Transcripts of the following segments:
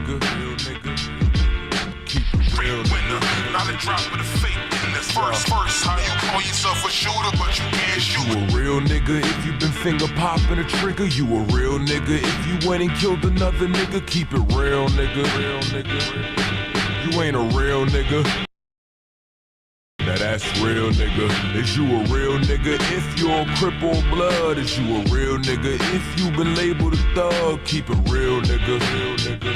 nigga, real nigga. Keep it real, nigga. Not a drop of the fake in this first. How you call yourself a shooter, but you can't shoot. You a real nigga if you been finger popping a trigger. You a real nigga if you went and killed another nigga. Keep it real, nigga, real nigga. You ain't a real nigga. Now that's real nigga. Is you a real nigga if you're a cripple blood? Is you a real nigga if you been labeled a thug? Keep it real, nigga. Real nigga.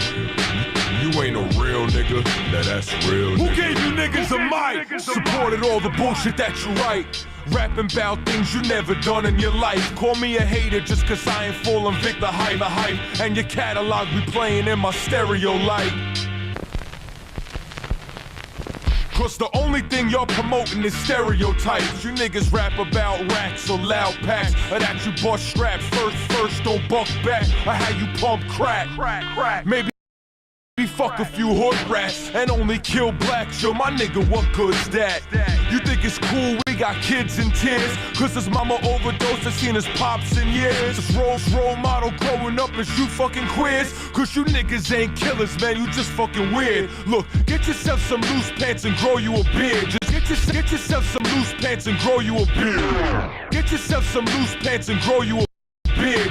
You ain't a real nigga. Now that's real nigga. Who gave you niggas a mic? Supported all the bullshit that you write. Rapping about things you never done in your life. Call me a hater just cause I ain't falling victim to hype. And your catalog be playing in my stereo light. Cause the only thing y'all promoting is stereotypes. You niggas rap about racks or loud packs, or that you bust straps first, don't buck back, or how you pump crack. Maybe fuck a few hood rats and only kill blacks. Yo, my nigga, what good's that? You think it's cool we got kids in tears cause his mama overdosed and seen his pops in years? This role model growing up is you fucking queers. Cause you niggas ain't killers, man, you just fucking weird. Look, get yourself some loose pants and grow you a beard. Just get yourself some loose pants and grow you a beard. Get yourself some loose pants and grow you a beard.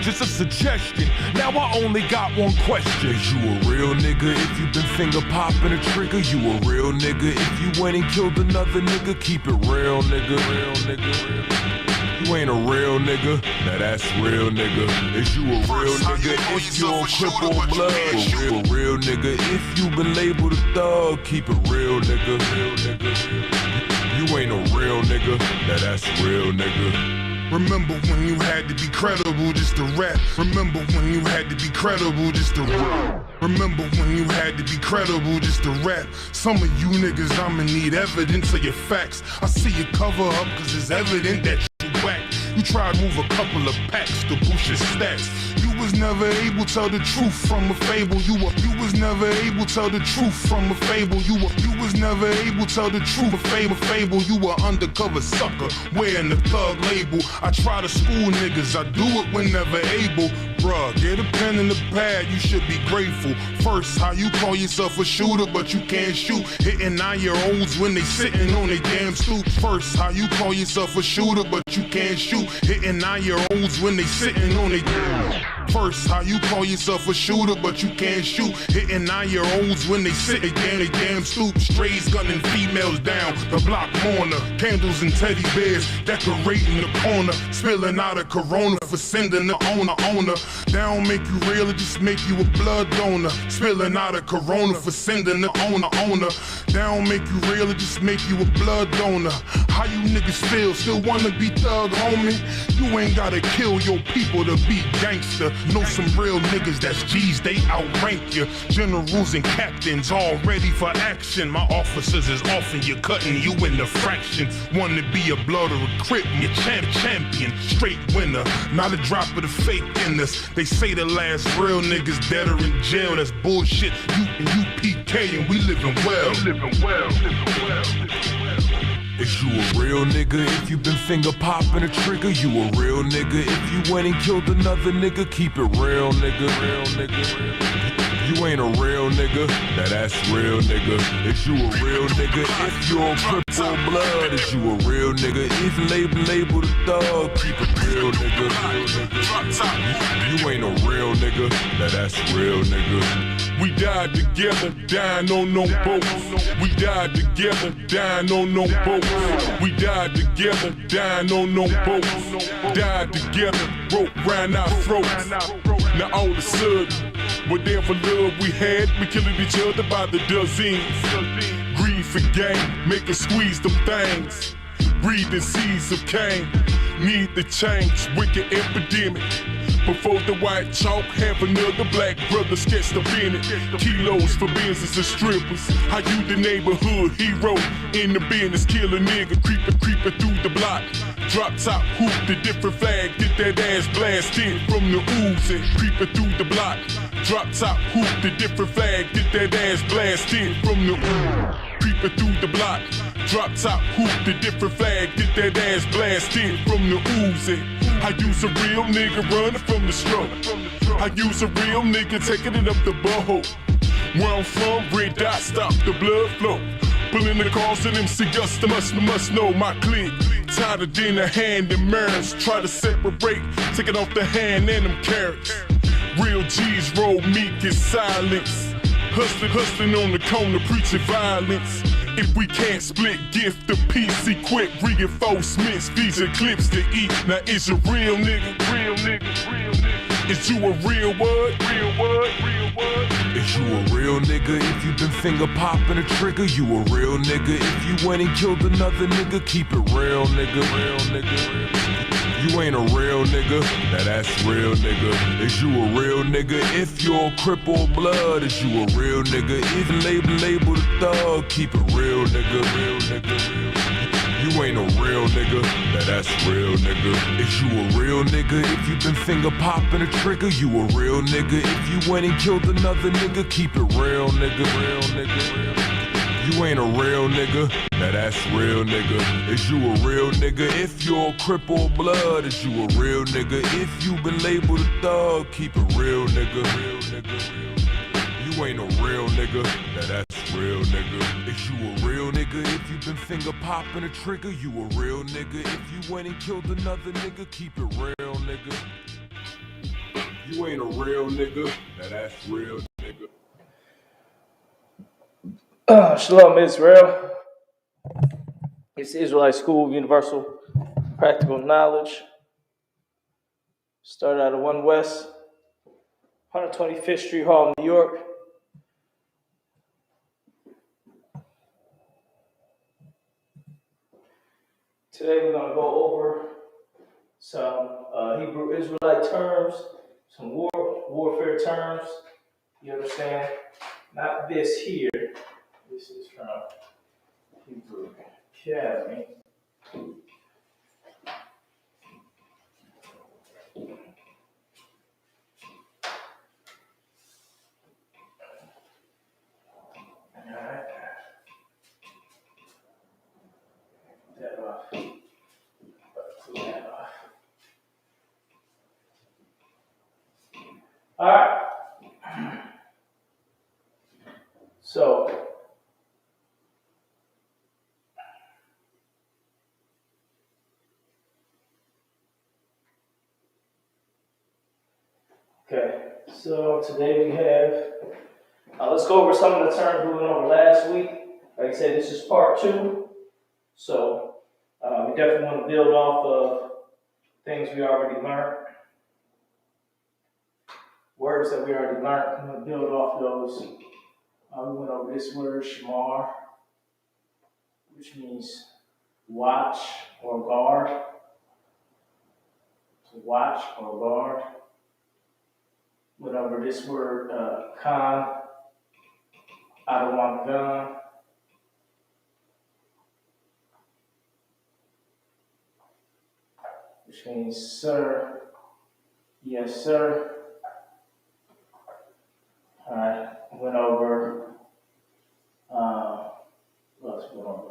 Just a suggestion. Now I only got one question. Is you a real nigga if you been finger popping a trigger? You a real nigga if you went and killed another nigga? Keep it real, nigga. Real nigga. You ain't a real nigga. Now that's real nigga. Is you a real nigga if you're a crippled blood? A real nigga if you been labeled a thug? Keep it real, nigga. Real nigga. You ain't a real nigga. Now that's real nigga. Remember when you had to be credible just to rap. Remember when you had to be credible just to rap. Remember when you had to be credible just to rap. Some of you niggas, I'ma need evidence of your facts. I see you cover up cause it's evident that you whack. You try to move a couple of packs to boost your stats. You was never able to tell the truth from a fable. You was never able to tell the truth from a fable. You was never able to tell the truth from a fable. You were undercover sucker wearing the thug label. I try to school niggas, I do it whenever able. Bruh, get a pen and a pad, you should be grateful. First, how you call yourself a shooter but you can't shoot? Hitting 9-year-olds when they sitting on they damn stoop. First, how you call yourself a shooter but you can't shoot? Hitting 9-year-olds when they sitting on they damn. First, how you call yourself a shooter but you can't shoot? Hitting 9-year-olds when they sit again, they damn stoop. Strays gunning females down, the block mourner. Candles and teddy bears decorating the corner. Spilling out a Corona for sending the owner. That don't make you real, it just make you a blood donor. Spilling out a Corona for sending the owner. That don't make you real, it just make you a blood donor. How you niggas feel? Still wanna be thug, homie? You ain't gotta kill your people to be gangster. Know some real niggas that's G's, they outrank you. Generals and captains all ready for action. My officers is offering you, cutting you into fractions. Wanna be a blood or a crip, you champion, straight winner. Not a drop of the fake in us. They say the last real niggas dead or in jail. That's bullshit. You and ISUPK and we living well. Is you a real nigga if you been finger popping a trigger? You a real nigga if you went and killed another nigga? Keep it real, nigga. Real nigga. You ain't a real nigga. Now that's real nigga. Is you a real nigga if you're a crippled blood? Is you a real nigga if labeled a thug? Keep it real, nigga. You ain't a real nigga. Now that's real nigga. We died together, dying on no boats. We died together, dying on no boats. We died together, dying on no boats. Died together, rope round our throats. Now all of a sudden, whatever love we had, we killing each other by the dozens. Greed for gain, make us squeeze them things. Breathing seeds of Cain, need to change, wicked epidemic. Before the white chalk, have another black brother sketched up in it. Kilos for business and strippers. How you the neighborhood hero in the business, kill a nigga, creeping through the block. Drop top, hoop the different flag, get that ass blasted from the Uzi. Creeping through the block. Drop top, hoop the different flag, get that ass blasted from the Uzi. Creeping through the block. Drop top, hoop the different flag, get that ass blasted from the Uzi. I use a real nigga running from the struggle. I use a real nigga taking it up the boho. Where I'm from, red dot, stop the blood flow. Pulling the calls to them, see us, the must know my clique. Tighter than a hand in marriage. Try to separate, take it off the hand and them carrots. Real G's roll meek in silence. Hustling on the corner, preaching violence. If we can't split, gift the peace, equip reinforcements, visa clips to eat. Now is you real nigga? Real nigga, real nigga. Is you a real what? Real what? Real what? Is you a real nigga if you been finger popping a trigger? You a real nigga if you went and killed another nigga? Keep it real nigga, real nigga. You ain't a real nigga, now that's real nigga. Is you a real nigga if you're a cripple blood? Is you a real nigga if you label the thug? Keep it real nigga, real nigga. You ain't a real nigga, now that's real nigga. Is you a real nigga if you been finger popping a trigger? You a real nigga if you went and killed another nigga? Keep it real nigga, real nigga. You ain't a real nigga, now that's real nigga. Is you a real nigga if you're a cripple blood? Is you a real nigga if you been labeled a thug? Keep it real nigga, real nigga. You ain't a real nigga, now that's real nigga. Is you a real nigga if you been finger popping a trigger? You a real nigga if you went and killed another nigga? Keep it real nigga. You ain't a real nigga, now that's real nigga. Shalom Israel. It's Israelite School of Universal Practical Knowledge. Started out of 1 West, 125th Street Hall, New York. Today we're going to go over some Hebrew Israelite terms, some warfare terms. You understand? Not this here. This is from Hebrew Academy. Alright. That off. Pull that off. Alright. So today we have, let's go over some of the terms we went over last week. Like I said, this is part 2. So we definitely want to build off of things we already learned. Words that we already learned, I'm going to build off those. We went over this word, shamar, which means watch or guard. To watch or guard. Went over this word, khan, adawan, which means sir, yes sir. Alright, went over, what else went over?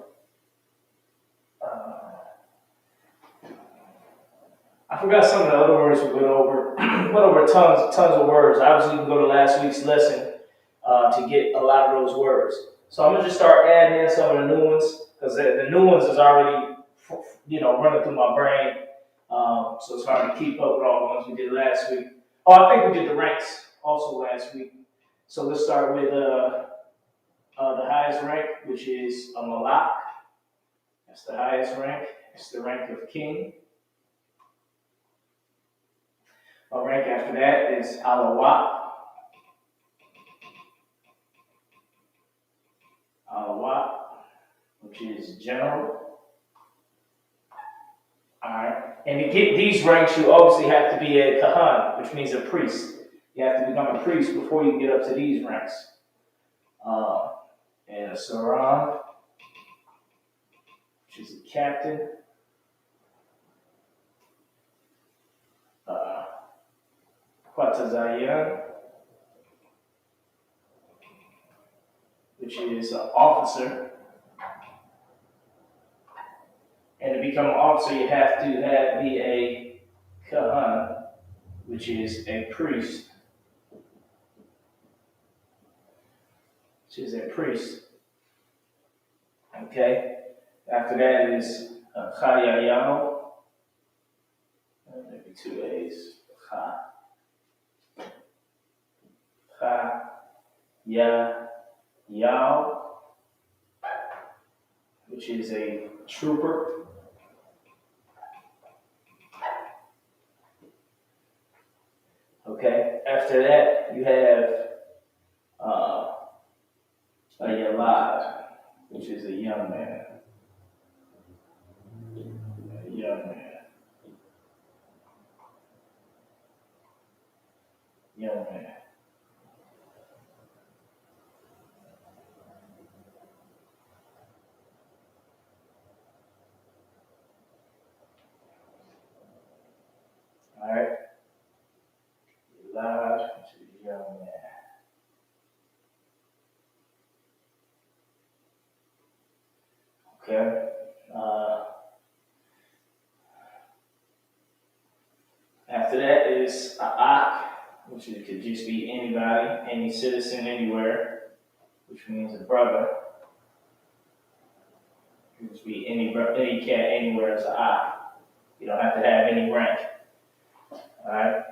I forgot some of the other words we went over. Went over tons of words. Obviously, you can go to last week's lesson to get a lot of those words. So I'm gonna just start adding in some of the new ones because the new ones is already, running through my brain. So it's hard to keep up with all the ones we did last week. Oh, I think we did the ranks also last week. So let's start with the highest rank, which is a malak. That's the highest rank. It's the rank of king. A rank after that is alawat. Alawat, which is general. Alright. And to get these ranks, you obviously have to be a kahan, which means a priest. You have to become a priest before you can get up to these ranks. And a saran, which is a captain. Qatazayan, which is an officer. And to become an officer, you have to be a kahan, which is a priest. which is a priest. Okay. After that is Chayayao. Maybe two A's. Chayayao, which is a trooper. Okay. After that, you have a Yalad, which is a young man. A young man. Young man. All right. Yalad, which is a young man. Okay. After that is Ak, which could just be anybody, any citizen, anywhere, which means a brother. It could just be any cat anywhere as Ak. You don't have to have any rank. All right.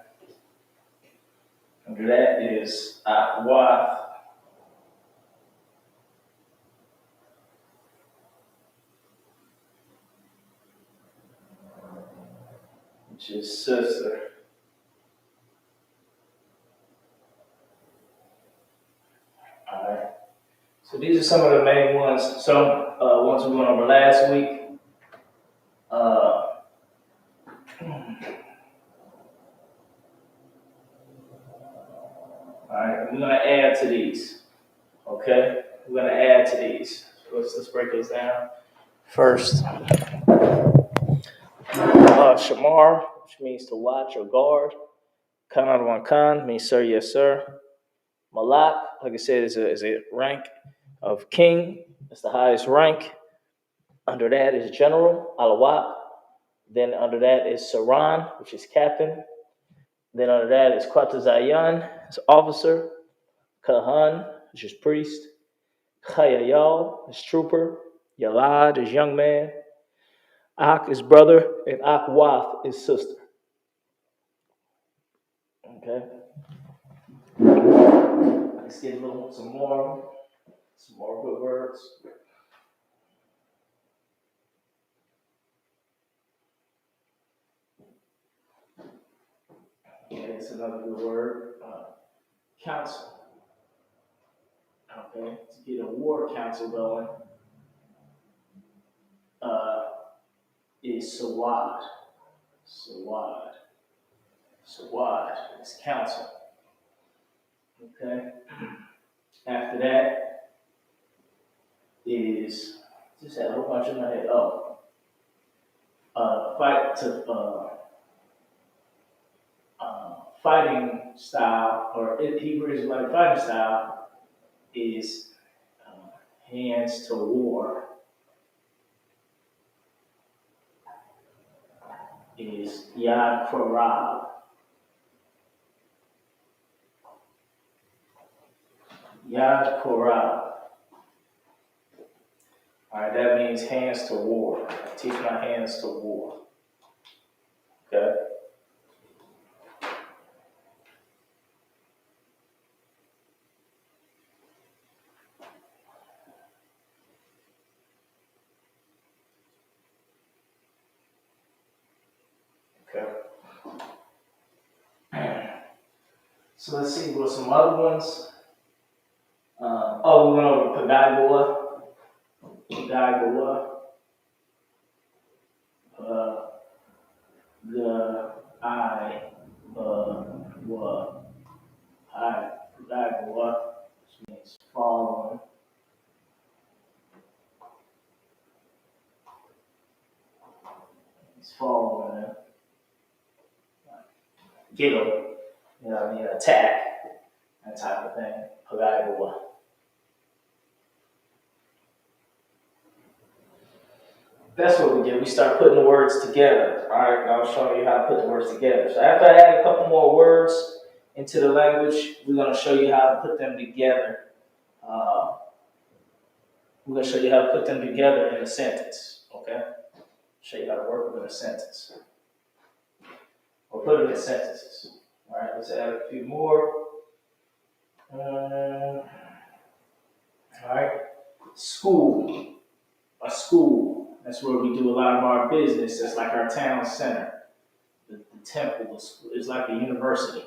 After that is Wath, which is sister. All right. So these are some of the main ones. Some ones we went over last week. All right, we're gonna add to these. Okay, we're gonna add to these. So let's break those down. First, Shamar, which means to watch or guard. Khan Wan Khan means sir, yes sir. Malak, like I said, is a rank of king. That's the highest rank. Under that is general, Alawat. Then under that is Saran, which is captain. Then under that is Kwatazayan, is officer. Kahan, which is priest. Chayayal is trooper. Yalad is young man. Ak is brother. And Akwath is sister. Okay. Let's get some more good words. Okay, it's another good word. Council. Okay, to get a war council going is Sawad. Sawad is council. Okay. After that is just had a whole bunch in my head. Fighting style, or Hebrew Islamic fighting style, is hands to war. Is Yad Korab. Yad Korab. All right, that means hands to war. I teach my hands to war. Okay. So let's see what some other ones. We went over Pagagoa. The I Pagagoa, which means following. It's following. Giggle. You know what I mean? Attack. That type of thing. Pagagoa. That's what we did. We start putting the words together. All right, I'll show you how to put the words together. So after I add a couple more words into the language, we're going to show you how to put them together Uh, I'm going to show you how to put them together in a sentence, okay? Show you how to work with a sentence. Or put them in sentences. All right, let's add a few more. All right, school. A school. That's where we do a lot of our business. That's like our town center. The temple is like a university.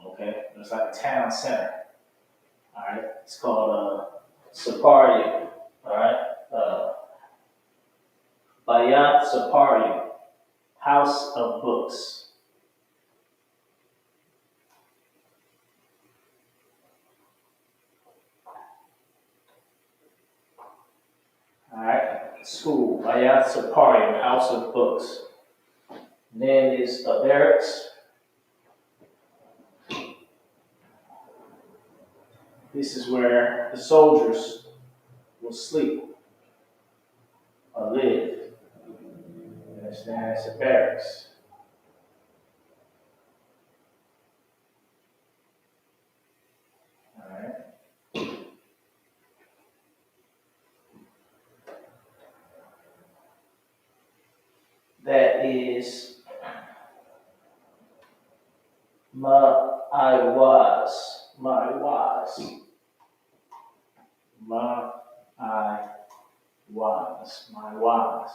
Okay, it's like a town center. All right, it's called Saparia. All right, Bayat Saparia, House of Books. All right, school, Bayat Saparia, House of Books. And then is a barracks. This is where the soldiers will sleep or live. You understand? It's a barracks. All right. That is I was. My was. I was. My was.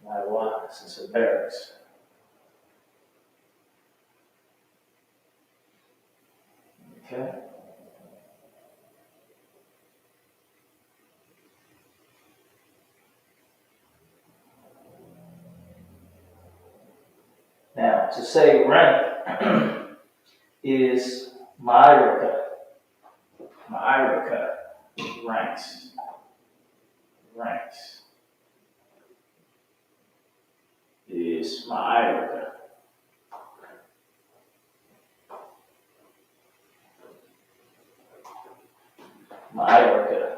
My was. It's a barracks. Okay. Now, to say rank is Myrica. Myrica. Ranks. Ranks. Is Myrica. Myrica.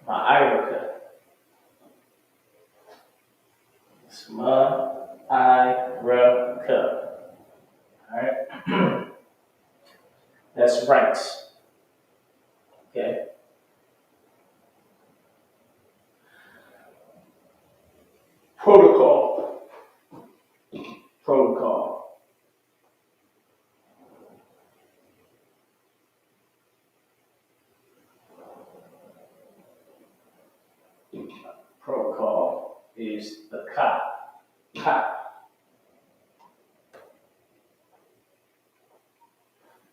Myrica. It's Myrica. Alright? That's ranks. Okay? Protocol. Protocol. Protocol is the cop. Cop.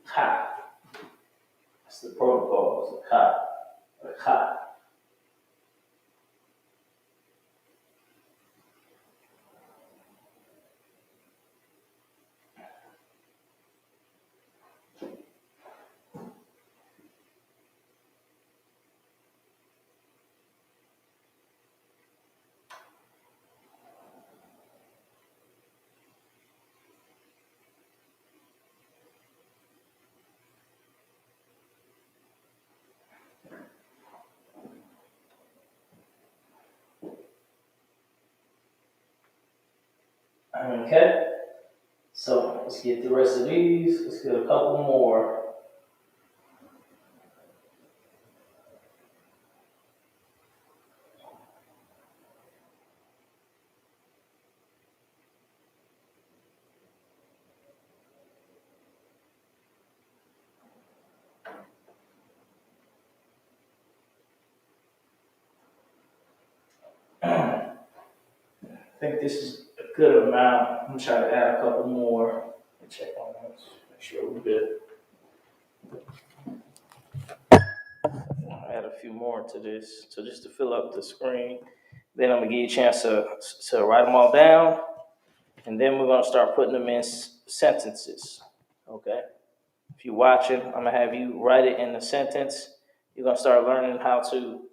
Cop. That's the protocol, is the cop. The cop. Okay? So let's get the rest of these. Let's get a couple more. I think this is a good amount. I'm gonna try to add a couple more. Check on this. Make sure we're good. I'll add a few more to this, so just to fill up the screen. Then I'm gonna give you a chance to write them all down, and then we're gonna start putting them in sentences. Okay. If you're watching, I'm gonna have you write it in a sentence. You're gonna start learning how to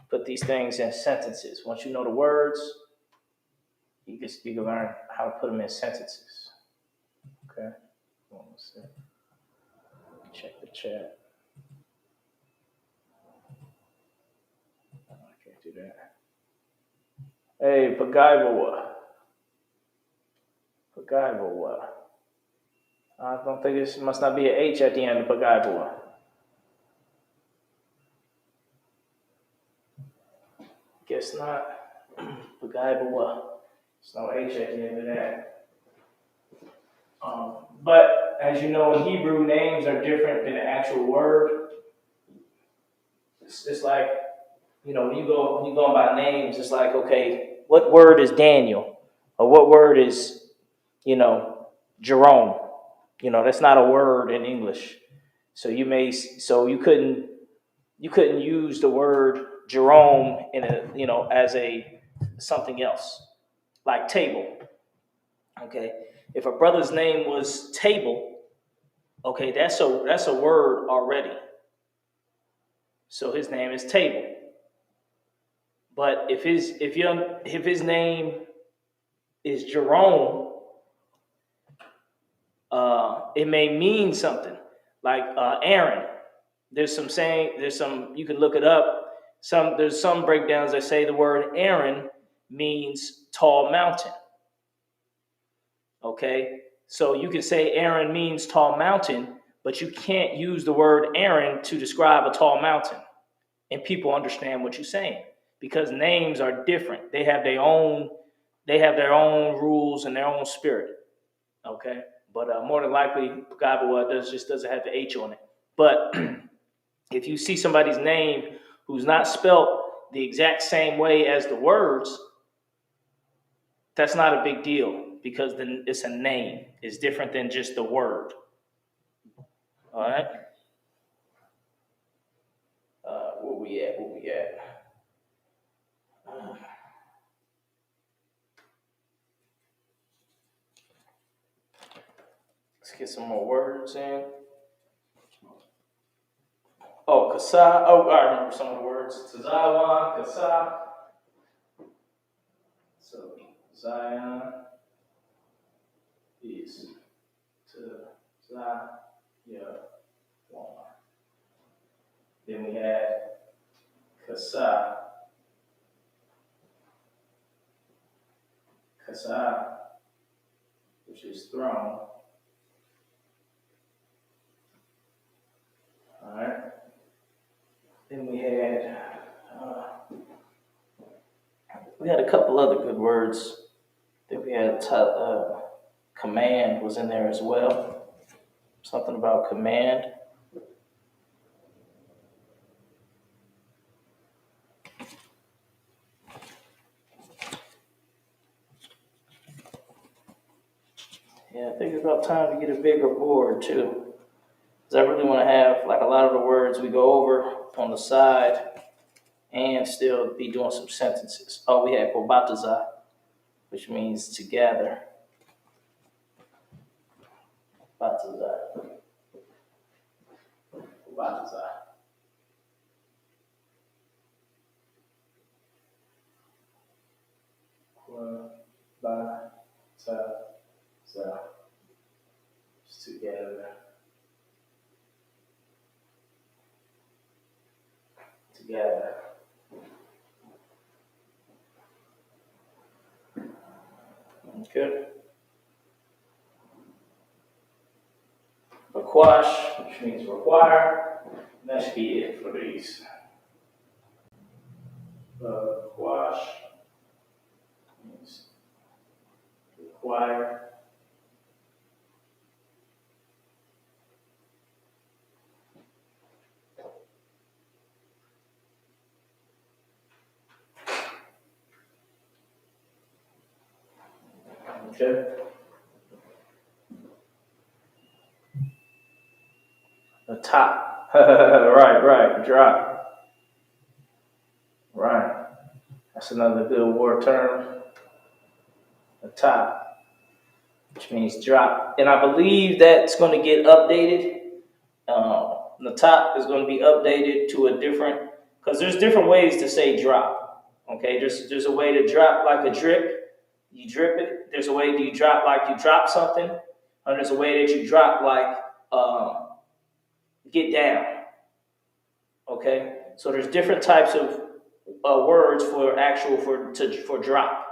put these things in sentences. Once you know the words, you can learn how to put them in sentences. Okay. Let's see. Check the chat. I can't do that. Hey, Pagaibawa. Pagaibawa. I don't think it must not be an H at the end of Pagaibawa. Guess not. Pagaibawa. There's no H at the end of that. But as you know, in Hebrew, names are different than the actual word. It's like, when you go by names, it's like, okay, what word is Daniel, or what word is, Jerome? That's not a word in English. So you couldn't use the word Jerome in as a something else like table. Okay, if a brother's name was Table, okay, that's a word already. So his name is Table. But if his name is Jerome, it may mean something like Aaron. You can look it up. There's some breakdowns that say the word Aaron means tall mountain. Okay, so you can say Aaron means tall mountain, but you can't use the word Aaron to describe a tall mountain, and people understand what you're saying because names are different. They have their own rules and their own spirit. Okay, but more than likely, Gabawa doesn't have the H on it. But if you see somebody's name who's not spelt the exact same way as the words, that's not a big deal because then it's a name. It's different than just the word. All right. Where we at? Where we at? Let's get some more words in. Oh, Kasa. Oh, I remember some of the words. Tazawa, Kasa. So Zion is to Zaya. Then we had Kasa. Kasa, which is throne. All right. Then we had a couple other good words. Then we had command was in there as well. Something about command. Yeah, I think it's about time to get a bigger board too. Because I really want to have like a lot of the words we go over on the side and still be doing some sentences. Oh, we had Kobataza, which means to gather. Bataza. Kobataza. Kobataza. Just together. Together. Okay. Aquash, which means require. That should be it for these. Aquash means require. Okay. The top. right. Drop. Right. That's another good war term. The top, which means drop. And I believe that's going to get updated. The top is going to be updated to a different, because there's different ways to say drop. Okay, there's a way to drop like a drip. You drip it. There's a way that you drop like you drop something. And there's a way that you drop like get down. Okay, so there's different types of words for actual for drop.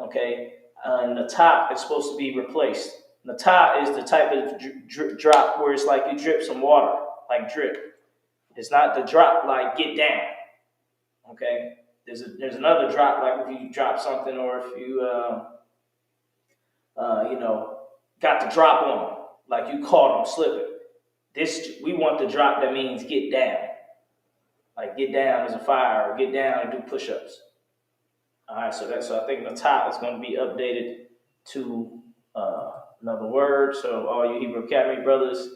Okay, and the top is supposed to be replaced. The top is the type of drop where it's like you drip some water, like drip. It's not the drop like get down. Okay, there's another drop like if you drop something or if you you know got the drop on, like you caught them slipping. This we want the drop that means get down, like get down as a fire or get down and do push-ups. All right, so I think the top is going to be updated to another word. So all you Hebrew Academy brothers,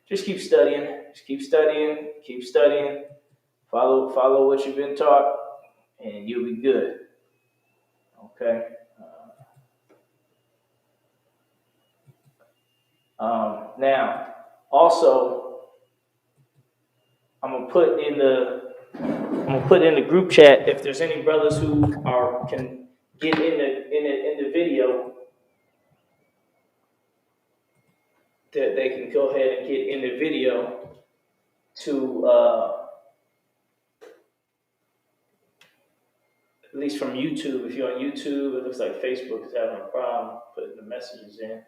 just keep studying, keep studying. Follow what you've been taught, and you'll be good. Okay. Now, also, I'm gonna put in the group chat if there's any brothers who can get in the video that they can go ahead and get in the video to at least from YouTube. If you're on YouTube, it looks like Facebook is having a problem putting the messages in.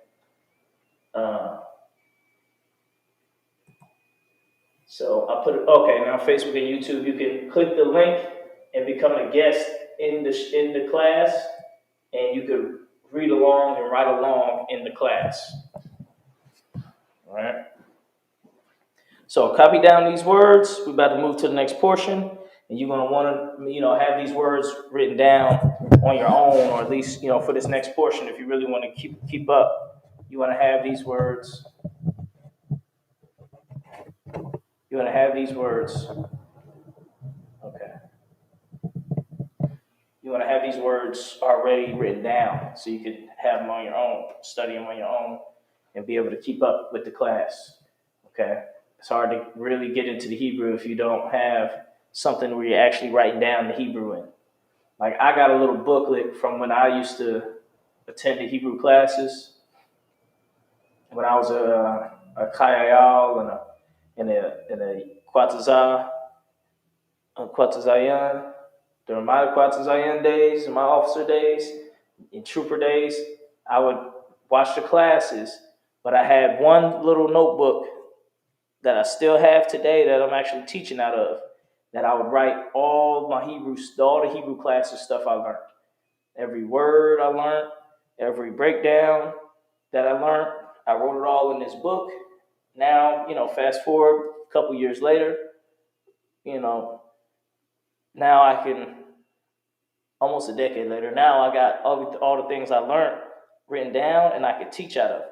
So I put it, okay, now Facebook and YouTube, you can click the link and become a guest in the class, and you could read along and write along in the class. All right. So copy down these words. We're about to move to the next portion, and you're gonna want to, have these words written down on your own, or at least, for this next portion, if you really want to keep up, you want to have these words. You want to have these words. Okay. You want to have these words already written down so you can have them on your own, study them on your own, and be able to keep up with the class. Okay. It's hard to really get into the Hebrew if you don't have something where you're actually writing down the Hebrew in. Like I got a little booklet from when I used to attend the Hebrew classes when I was a Kayayal and a Quatazayan. During my Quatazayan days and my officer days, in trooper days, I would watch the classes, but I had one little notebook that I still have today that I'm actually teaching out of, that I would write all the Hebrew classes stuff I learned. Every word I learned, every breakdown that I learned, I wrote it all in this book. Now, fast forward a couple years later, now I can, almost a decade later, now I got all the things I learned written down and I can teach out of it.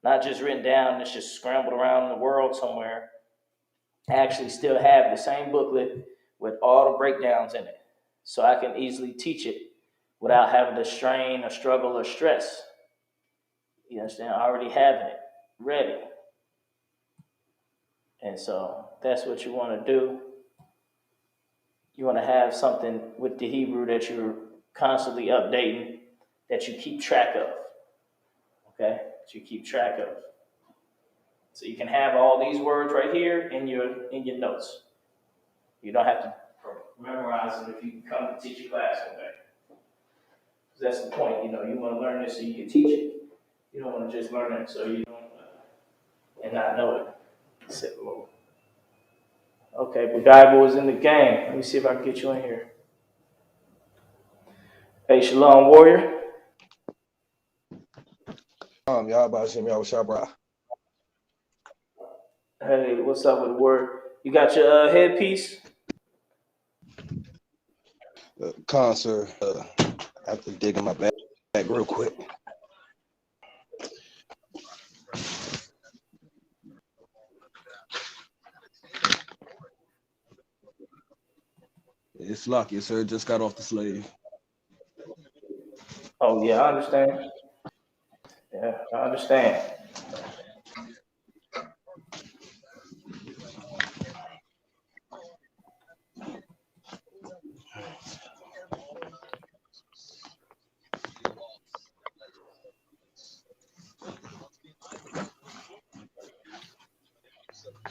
Not just written down, it's just scrambled around in the world somewhere. I actually still have the same booklet with all the breakdowns in it. So I can easily teach it without having to strain or struggle or stress. You understand? I already have it ready. And so that's what you want to do. You want to have something with the Hebrew that you're constantly updating, that you keep track of. Okay? That you keep track of. So you can have all these words right here in your notes. You don't have to memorize them if you come to teach your class one day. That's the point. You want to learn this so you can teach it. You don't want to just learn it so you don't and not know it. Okay, but Bible is in the game. Let me see if I can get you in here. Hey, Shalom Warrior. Y'all about to see me out with Shabra. Hey, what's up with the word? You got your headpiece? Concert. I have to dig in my bag real quick. It's lucky, sir. Just got off the slave. Oh, yeah, I understand. Yeah, I understand.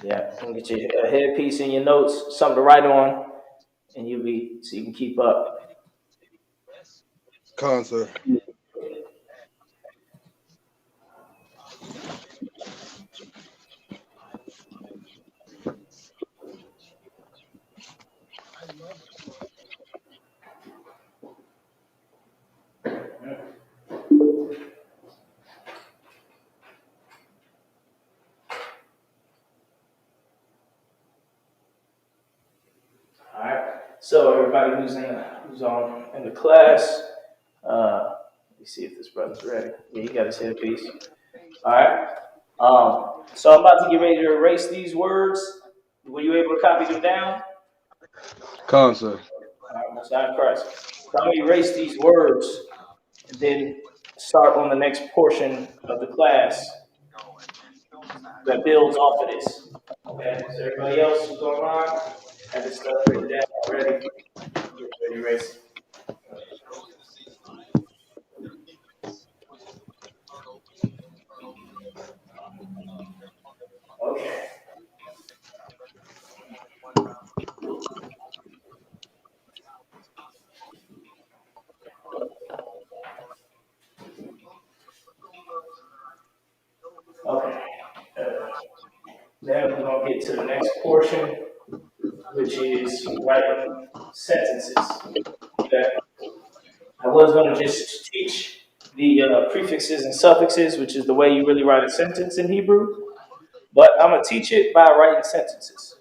Yeah, you can get your headpiece in your notes, something to write on, and so you can keep up. Con, sir. All right. So everybody who's in the class, let me see if this brother's ready. Yeah, you got to say a piece. All right. So I'm about to get ready to erase these words. Were you able to copy them down? Con, sir. All right, most high in Christ. So I'm gonna erase these words and then start on the next portion of the class that builds off of this. Okay. So everybody else who's online, have this stuff written down already. Get ready to erase. Okay. Okay. Now we're gonna get to the next portion, which is writing sentences. Okay. I was gonna just teach the prefixes and suffixes, which is the way you really write a sentence in Hebrew. But I'm gonna teach it by writing sentences.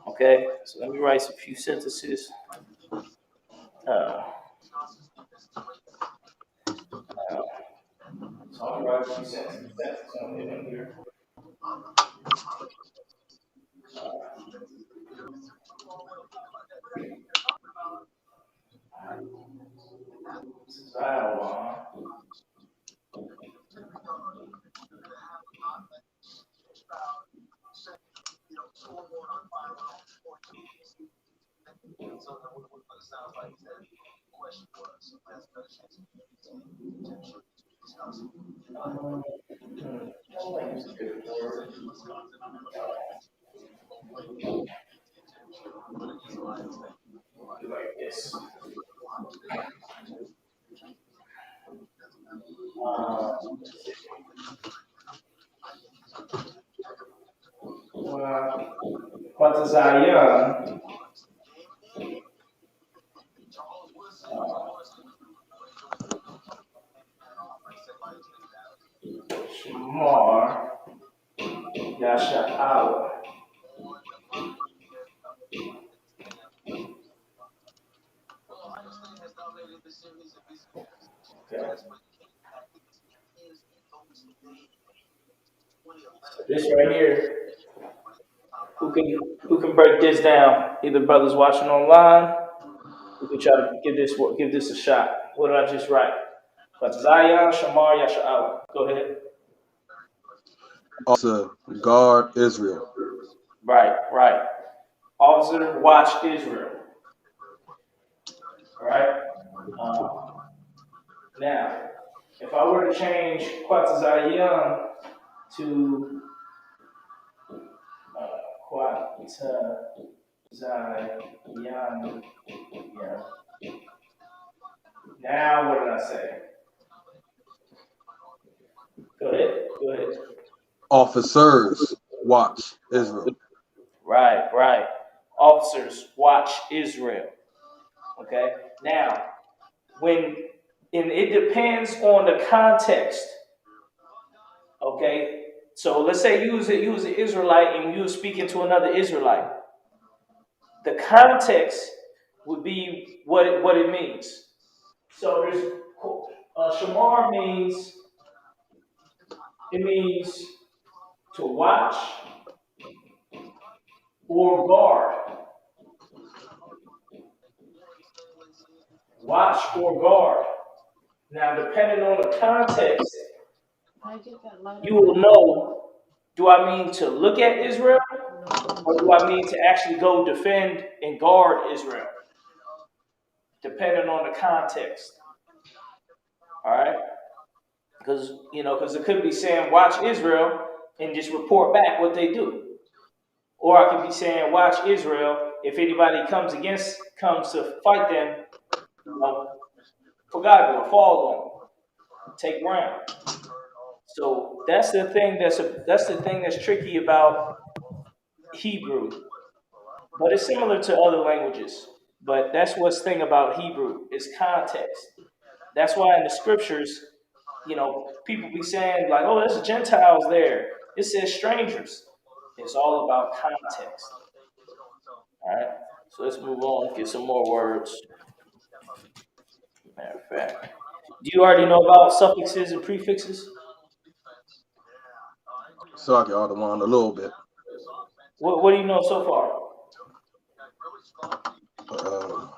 Okay. So let me write a few sentences. So I'm gonna write a few sentences. On here. Like this. Quanto Zion, Shamar, Yasha'ala. Okay. So this right here, who can break this down? Either brothers watching online, who can try to give this a shot. What did I just write? But Zion, Shamar, Yasha'ala. Go ahead. Officer, guard Israel. Right. Officer, watch Israel. All right. Now, if I were to change Quat Zion to Quat Zion, yeah. Now, what did I say? Go ahead. Officers, watch Israel. Right. Officers, watch Israel. Okay. Now, it depends on the context. Okay. So let's say you was an Israelite and you was speaking to another Israelite. The context would be what it means. So there's shamar means to watch or guard. Watch or guard. Now, depending on the context, you will know, do I mean to look at Israel or do I mean to actually go defend and guard Israel? Depending on the context. All right? Because it could be saying watch Israel and just report back what they do. Or I could be saying watch Israel if anybody comes to fight them, for God will fall on them, take ground. So that's the thing that's tricky about Hebrew, but it's similar to other languages. But that's what's thing about Hebrew is context. That's why in the scriptures, people be saying like, "Oh, there's Gentiles there." It says strangers. It's all about context. All right. So let's move on. Let's get some more words. Matter of fact, do you already know about suffixes and prefixes? So I get all the one a little bit. What do you know so far? Um,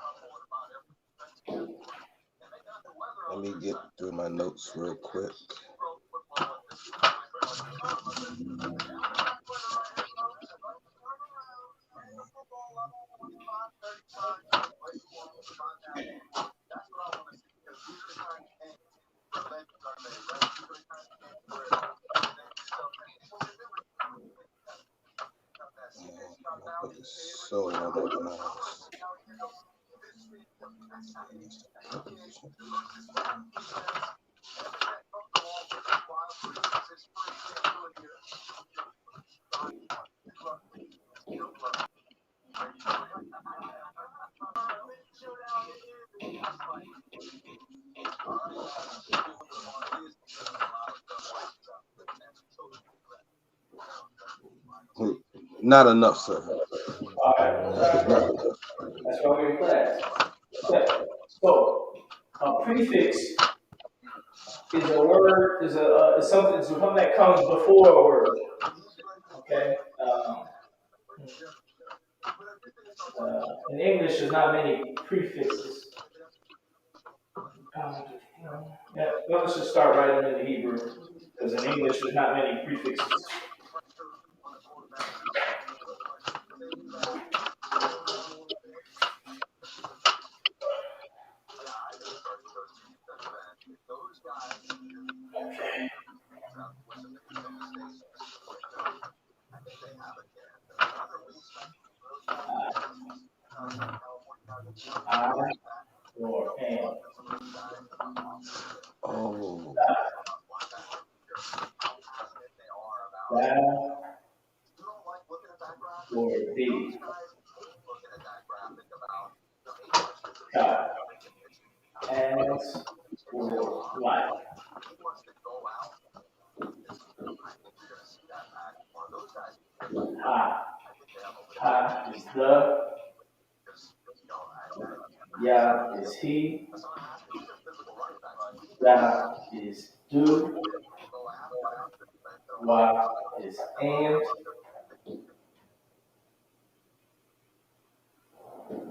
Let me get through my notes real quick. So unorganized. Not enough, sir. All right. Not enough. That's why we're in class. Okay. So a prefix is a word is something that comes before a word. Okay. In English, there's not many prefixes. Yeah, well, let's just start right into the Hebrew, because in English, there's not many prefixes. I or am. Oh. Thou or thee. God. As or like. Ha. Ha is the. Ya is he. Da is do. Wa is and.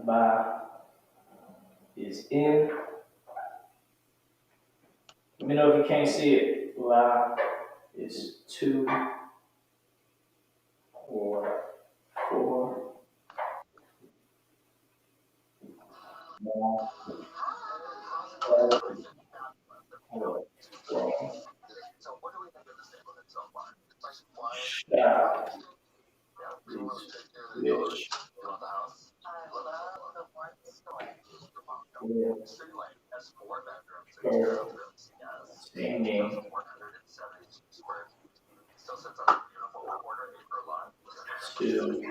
Ba is in. Let me know if you can't see it. La is two or four. Ma or from. Sha is which. With her singing to.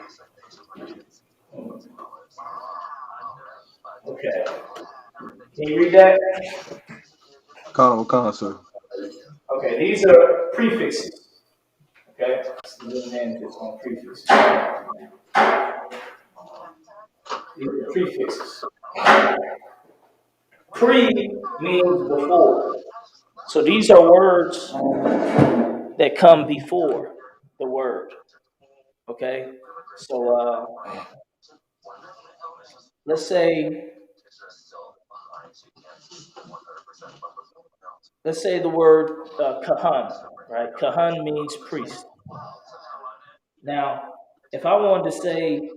Okay. Can you read that? Con, sir. Okay, these are prefixes. Okay, zoom in just on prefixes. These are prefixes. Pre means before. So these are words that come before the word. Okay, so let's say the word kahan, right? Kahan means priest. Now, if I wanted to say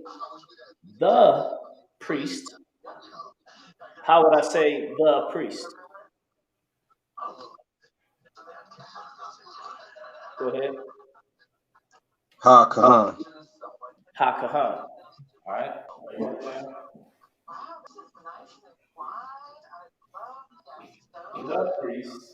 the priest, how would I say the priest? Go ahead. Ha Kahan. Ha kahan. All right. The priest.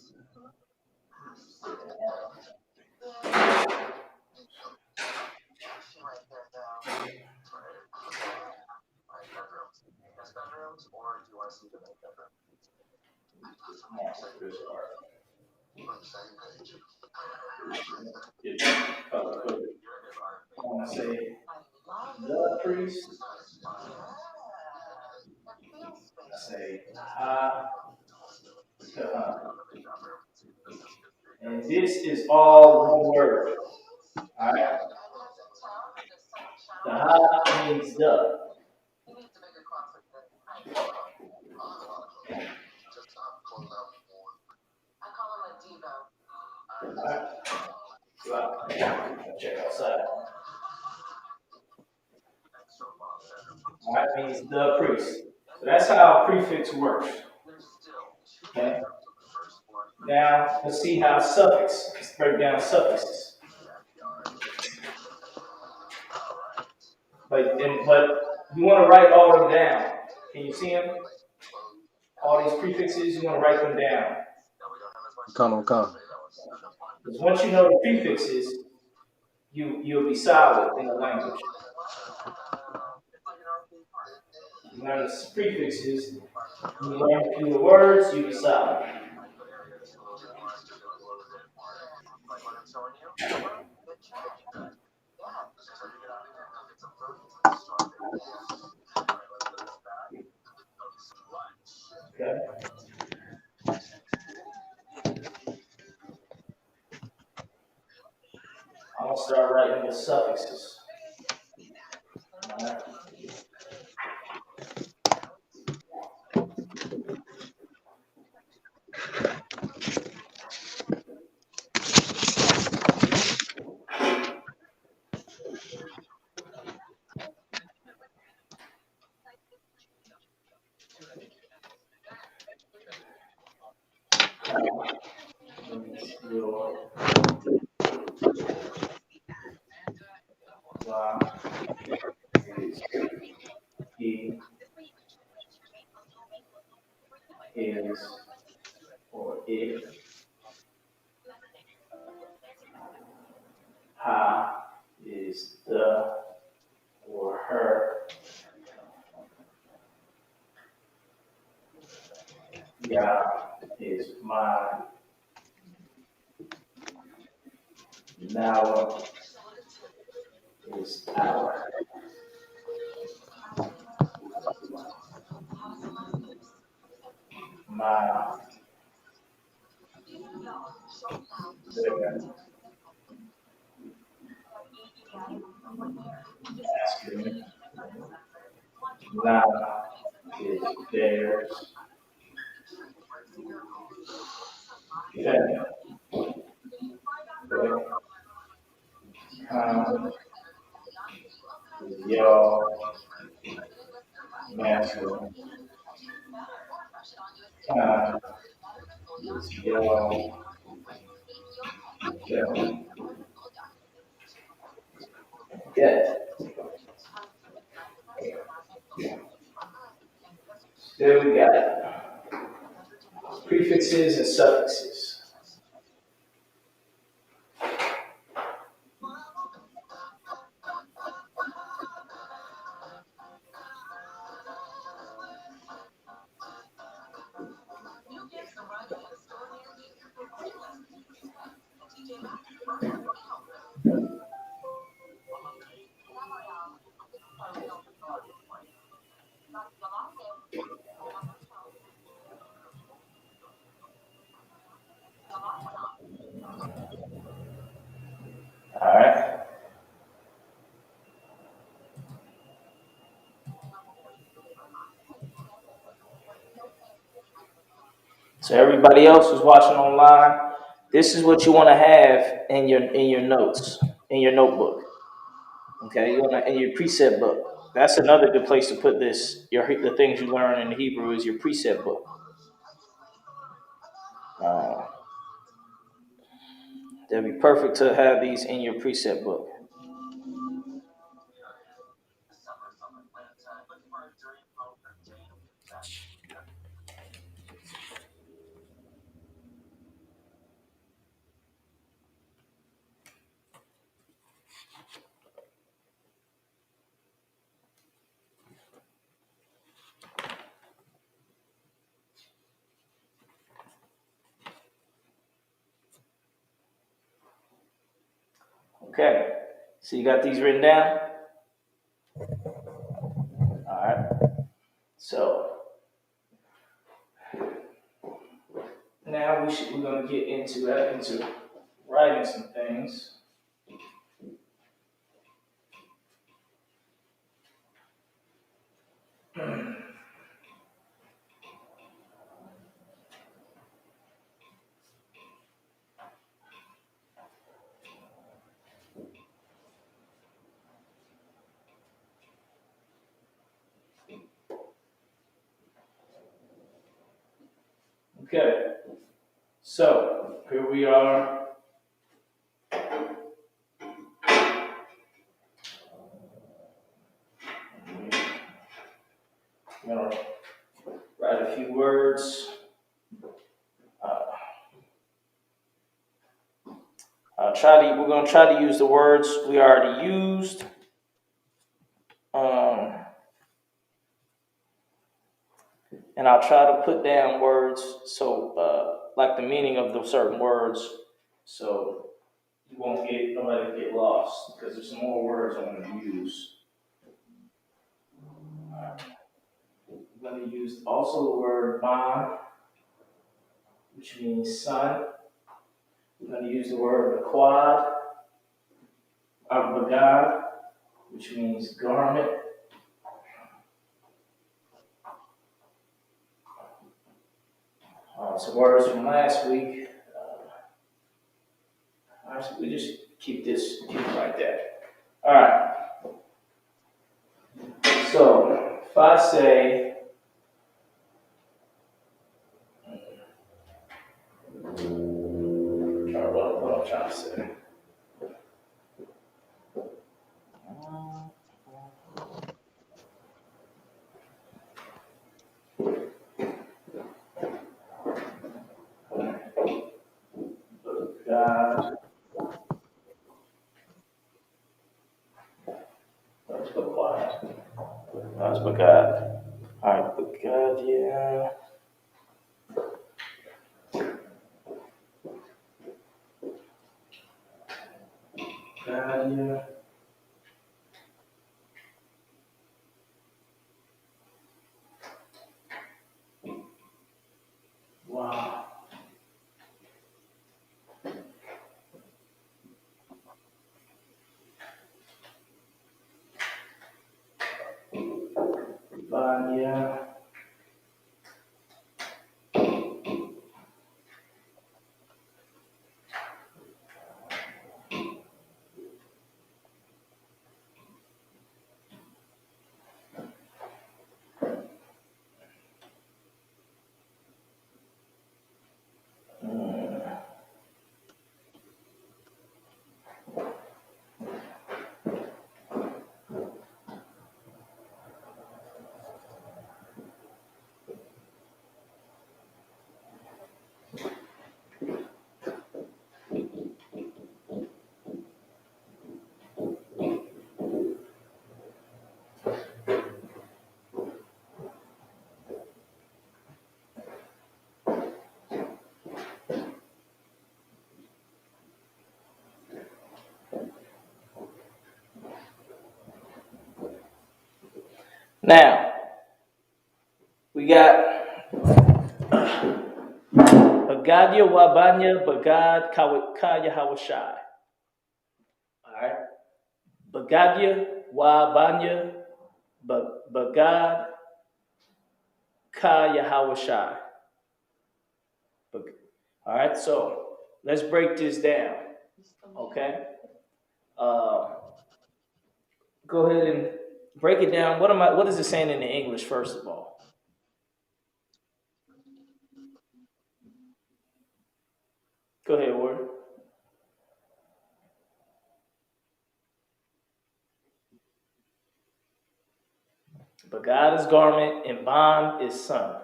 I want to say the priest. I say and this is all one word. All right. The ha means the. All right. Well, check outside. All right, means the priest. So that's how a prefix works. Okay. Now let's see how suffix. Let's break down suffixes. But you want to write all of them down. Can you see them? All these prefixes, you want to write them down. Come. Because once you know the prefixes, you'll be solid in the language. You learn the prefixes, you learn a few words, you'll be solid. Okay. I'm gonna start writing the suffixes. All right. He is or it. Ha is the or her. Ya is mine. Now is our. My. Masculine. Now is theirs. Feminine. Is y'all. Masculine. Is y'all. Feminine. Yeah. There we got it. Prefixes and suffixes. All right. So everybody else who's watching online, this is what you want to have in your notes, in your notebook. Okay, you want to in your precept book. That's another good place to put this. The things you learn in the Hebrew is your precept book. That'd be perfect to have these in your precept book. Okay. So you got these written down? All right. So now we're gonna get into writing some things. Okay. So here we are. I'm gonna write a few words. Uh, we're gonna try to use the words we already used. Um, and I'll try to put down words like the meaning of the certain words, so you won't get lost because there's some more words I'm going to use. I'm going to use also the word ban, which means sun. I'm going to use the word quad, bagad, which means garment. Some words from last week. We just keep it like that. All right. So if I say, what I'm trying to say. God, let's go quiet. That's bagad. All right, bagad, yeah. God, yeah. Wow. God, yeah. Now, we got Bagadia Wabanya Bagad Kaya Hawashai. All right. Bagadia Wabanya Bagad Kaya Hawashai. All right, so let's break this down. Okay. Uh, go ahead and break it down. What is it saying in the English, first of all? Go ahead, Ward. Bagad is garment and bond is son.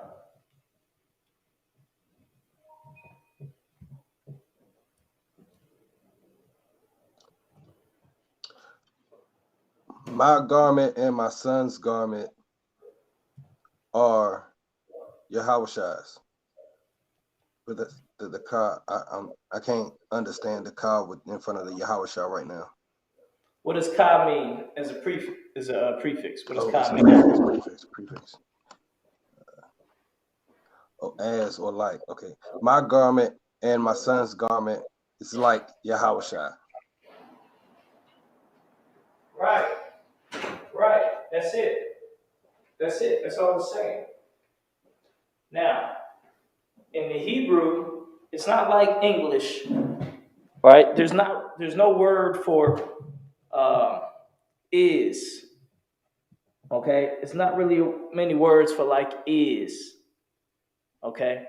My garment and my son's garment are Yahushai's. But the car, I can't understand the car in front of the Yahweh right now. What does ka mean as a prefix? What does Oh, ka it's a mean? prefix. Oh, as or like. Okay. My garment and my son's garment is like Yahweh. Right. Right. That's it. That's it. That's all it's saying. Now, in the Hebrew, it's not like English, right? There's no word for is. Okay, it's not really many words for like is. Okay,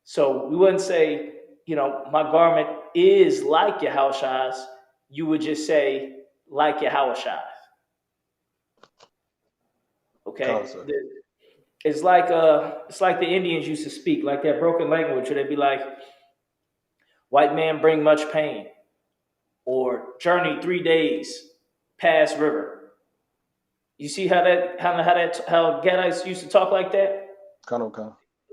so we wouldn't say, my garment is like Yahushua's. You would just say like Yahushua. Okay, Concert. it's like the Indians used to speak, like that broken language, where they'd be like, "White man bring much pain," or "Journey 3 days, pass river." You see how Gadites used to talk like that? Con. A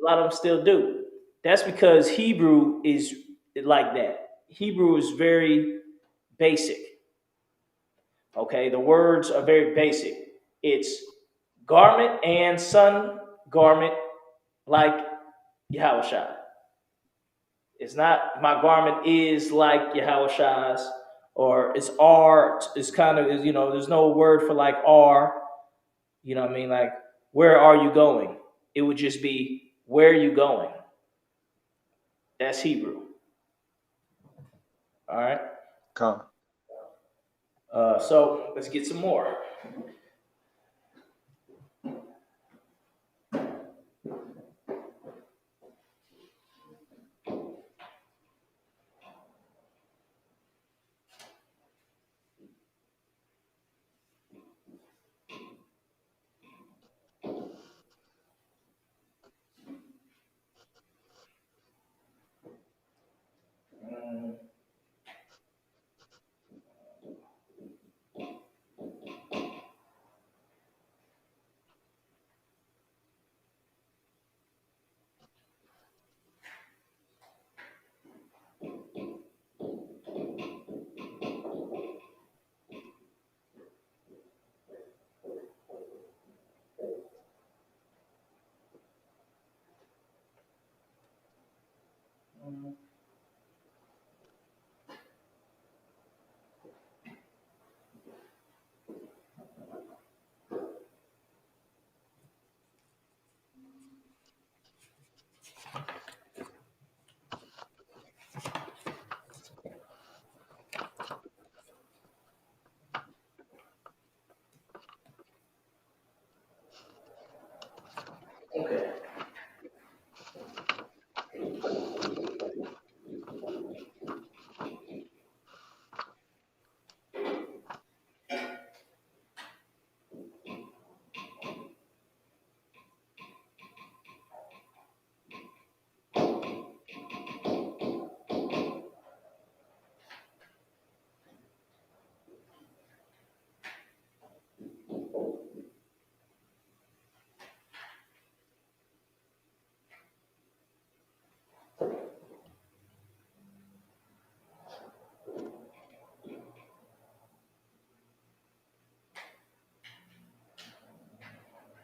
lot of them still do. That's because Hebrew is like that. Hebrew is very basic. Okay, the words are very basic. It's garment and son garment like Yahushua. It's not my garment is like Yahushua's, or it's R. It's kind of, there's no word for like R. You know what I mean? Like, where are you going? It would just be, where are you going? That's Hebrew. All right. Con. So let's get some more. Okay.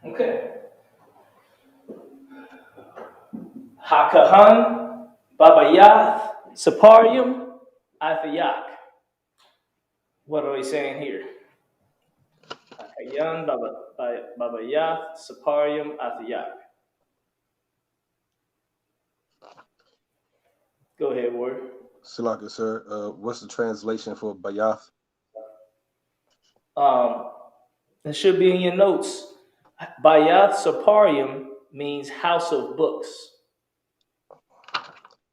Okay. Hakahan, Babayath, Saparium, Athayak. What are we saying here? Hakayan, Babayath, Saparium, Athayak. Go ahead, Ward. Salaka, sir. What's the translation for Bayath? It should be in your notes. Bayath Saparium means house of books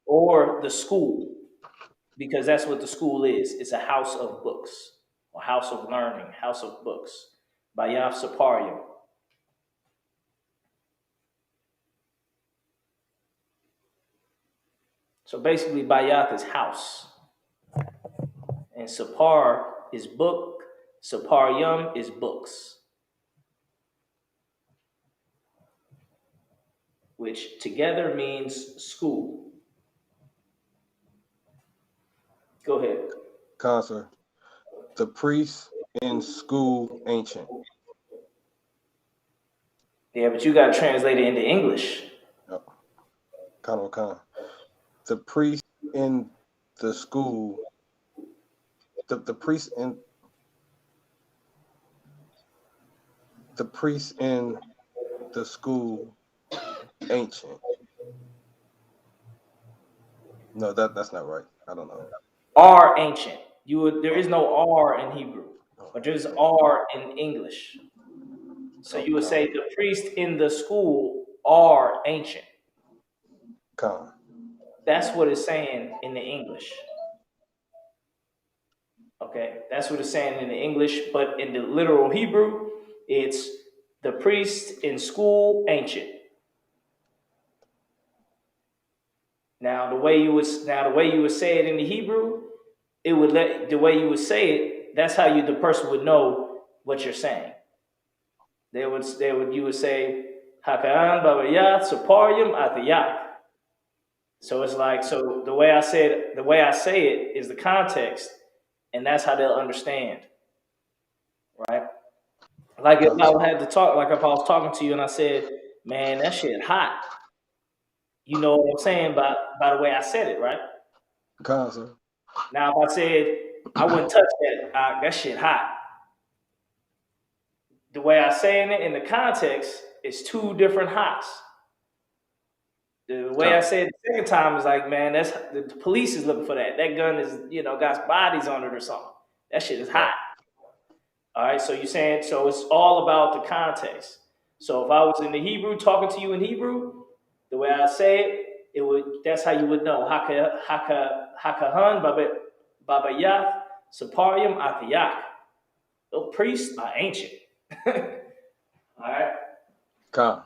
or the school, because that's what the school is. It's a house of books or house of learning, house of books. Bayath Saparium. So basically, Bayath is house, and Sapar is book. Saparium is books, which together means school. Go ahead. Sir. The priest in school ancient. Yeah, but you got to translate it into English. Oh, Con. The priest in the school. The priest in the school ancient. No, that's not right. I don't know. Are ancient. There is no R in Hebrew, Oh, but there's okay. R in English. So Oh, you would say the priest in the school are ancient. Con. That's what it's saying in the English. Okay, that's what it's saying in the English, but in the literal Hebrew, it's the priest in school ancient. Now the way you would say it in the Hebrew, it would the way you would say it. That's how the person would know what you're saying. You would say Hakaan Babayat Saparium Atiyat. So it's like, so the way I say it is the context, and that's how they'll understand, right? Like if I had to talk, like if I was talking to you and I said, "Man, that shit hot," you know what I'm saying by the way I said it, right? Sir. Now if I said I wouldn't touch that, that shit hot. The way I saying it in the context is two different hots. The way I say it the second time is like, man, that's the police is looking for that. That gun is, got bodies on it or something. That shit is hot. All right, so you're saying, so it's all about the context. So if I was in the Hebrew talking to you in Hebrew, the way I say it, that's how you would know. Hakahan babayach saparium atayak. Those priests are ancient. All right. Con.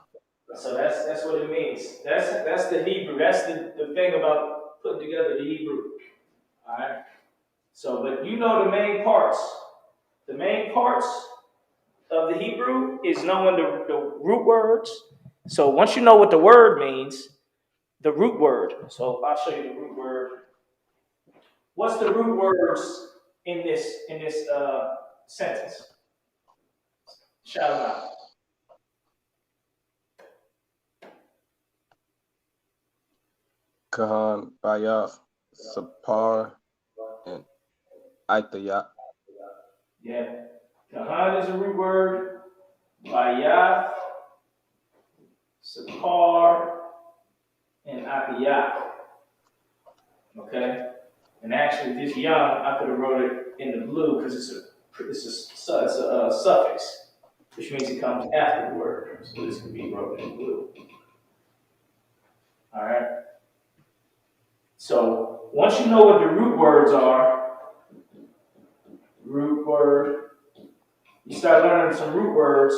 So that's what it means. That's the Hebrew. That's the thing about putting together the Hebrew. All right. So, but you know the main parts. The main parts of the Hebrew is knowing the root words. So once you know what the word means, the root word. So I'll show you the root word. What's the root words in this sentence? Shout them out. Kahan Bayaf Sapar and Aitayat. Yeah. Kahan is a root word. Bayah, Sapar, and Akiyah. Okay? And actually, this young, I could have wrote it in the blue because it's a suffix, which means it comes after the word. So this could be wrote in blue. All right? So once you know what the root words are, root word, you start learning some root words.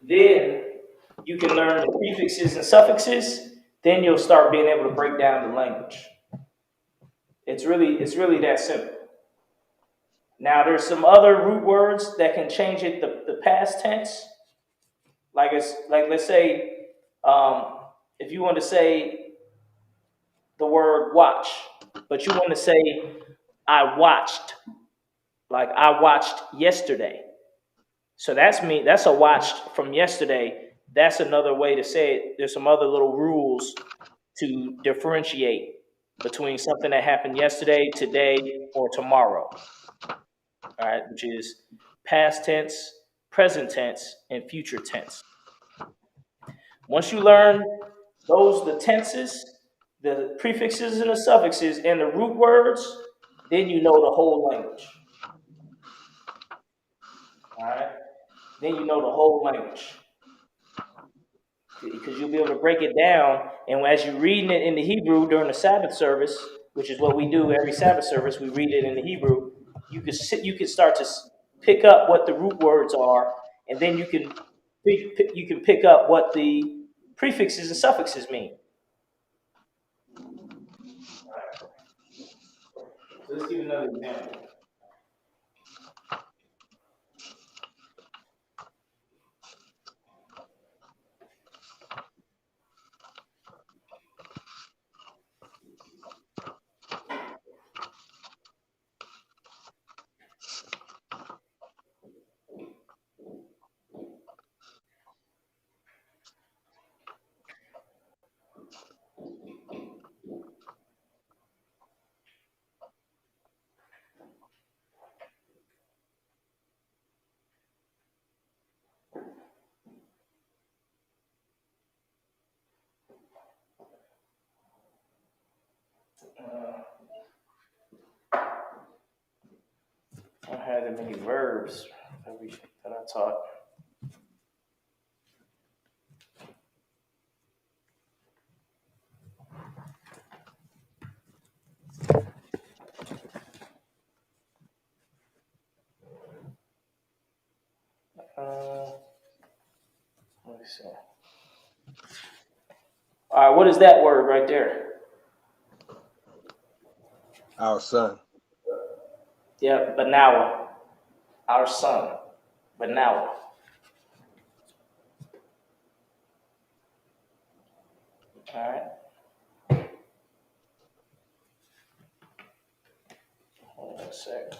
Then you can learn the prefixes and suffixes. Then you'll start being able to break down the language. It's really that simple. Now there's some other root words that can change it the past tense. Like let's say if you want to say the word watch, but you want to say I watched, like I watched yesterday. So that's a watched from yesterday. That's another way to say it. There's some other little rules to differentiate between something that happened yesterday, today, or tomorrow. All right, which is past tense, present tense, and future tense. Once you learn the tenses, the prefixes and the suffixes, and the root words, then you know the whole language. All right, then you know the whole language because you'll be able to break it down. And as you're reading it in the Hebrew during the Sabbath service, which is what we do every Sabbath service, we read it in the Hebrew. You can start to pick up what the root words are, and then you can pick up what the prefixes and suffixes mean. All right. So let's give another example. I don't have that many verbs that I taught. Let me see. All right, what is that word right there? Our son. Yeah, Banawa. Our son. Banawa. All right. Hold on a second.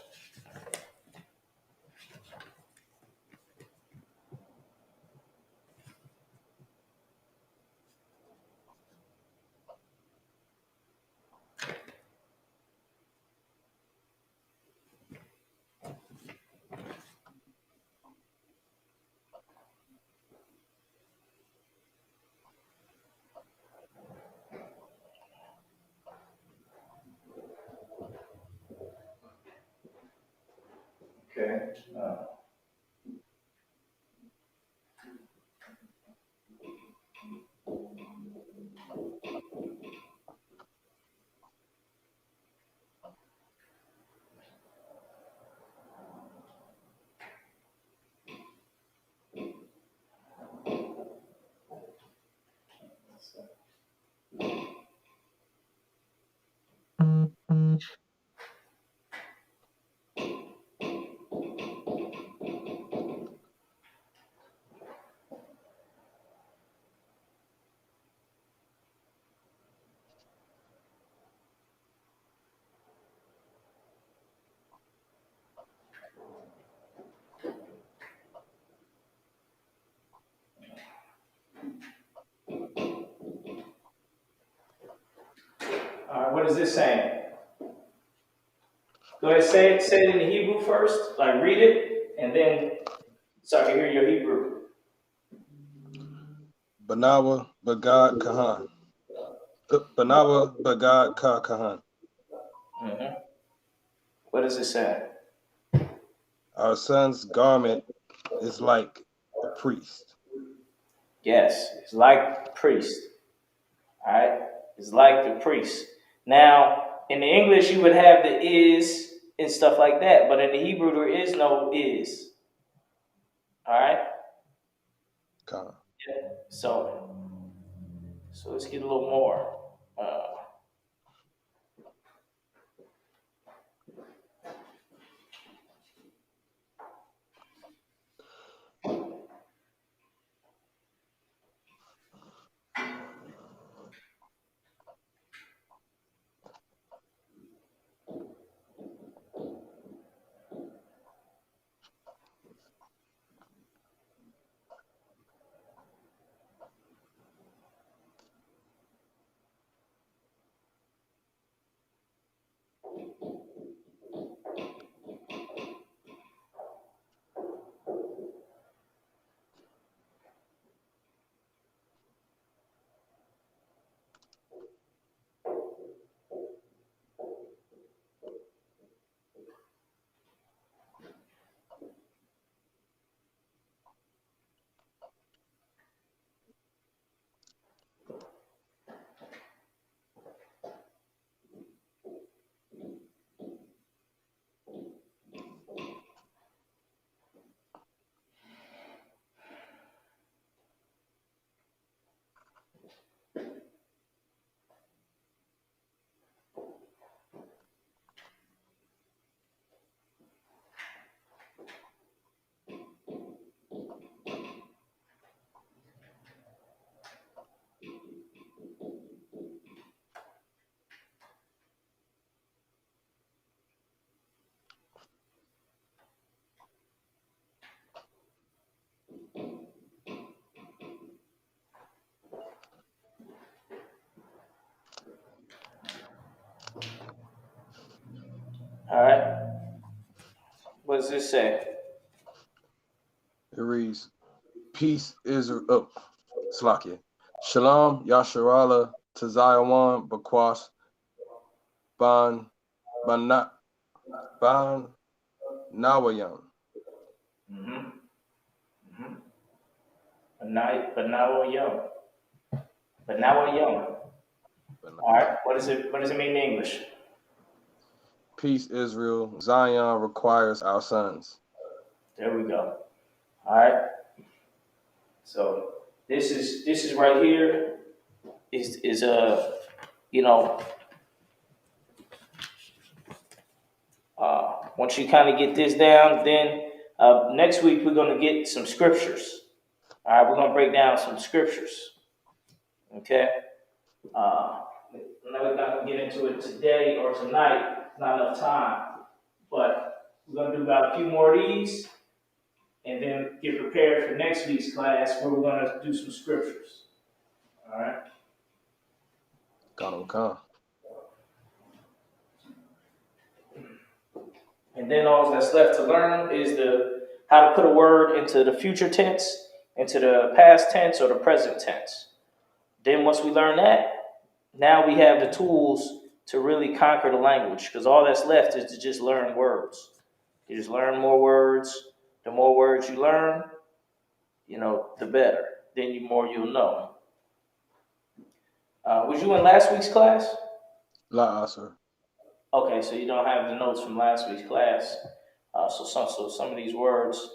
Okay. All right, what is this saying? Go ahead, say it in the Hebrew first, like read it, and then so I can hear your Hebrew. Banawa Bagad Kahan. Banawa Bagad Ka Kahan. Mm-hmm. What does it say? Our son's garment is like a priest. Yes, it's like the priest. All right, it's like the priest. Now, in the English, you would have the is and stuff like that, but in the Hebrew, there is no is. All right. Khan. Yeah. So let's get a little more. All right. What does this say? It reads, Peace Israel. Oh, Slakia. Shalom Yasharala Tazayawan Bakwas Ban Bana Ban Nawayam. Banawa Young. Banawa Young. All right. What does it mean in English? Peace, Israel. Zion requires our sons. There we go. All right. So this is right here is you know once you kind of get this down, then next week we're going to get some scriptures. All right, we're going to break down some scriptures. Okay. Uh, we're not going to get into it today or tonight. Not enough time. But we're going to do about a few more of these, and then get prepared for next week's class where we're going to do some scriptures. All right. Khan. And then all that's left to learn is how to put a word into the future tense, into the past tense, or the present tense. Then once we learn that, now we have the tools to really conquer the language, because all that's left is to just learn words. You just learn more words. The more words you learn, the better. Then the more you'll know. Was you in last week's class? La sir. Okay, so you don't have the notes from last week's class. So some of these words.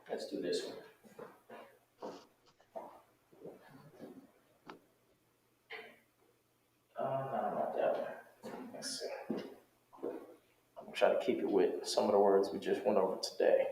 Let's do this one. No, not that one. Let's see. I'm trying to keep it with some of the words we just went over today.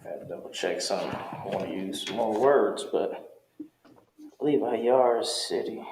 I had to double check some. I want to use some more words, but Levi Yars City.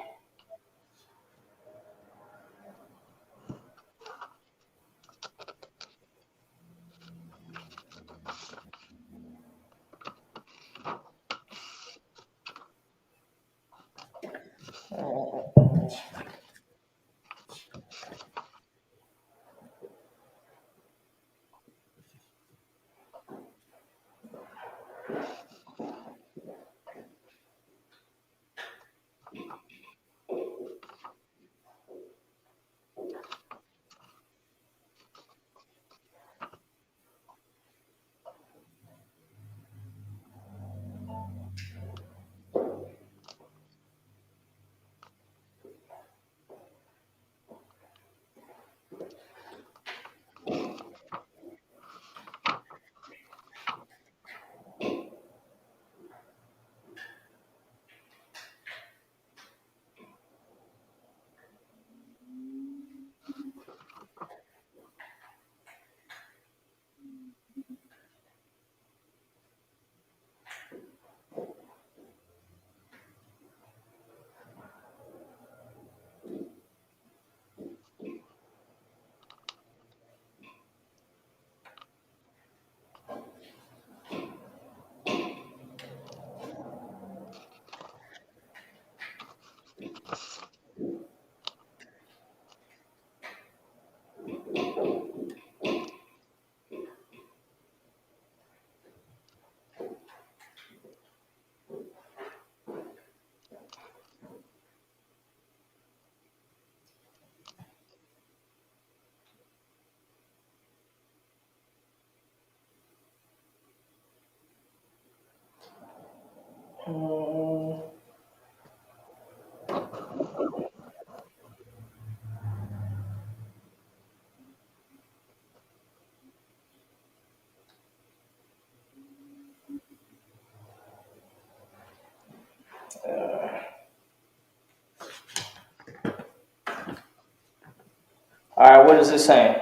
All right, what is it saying?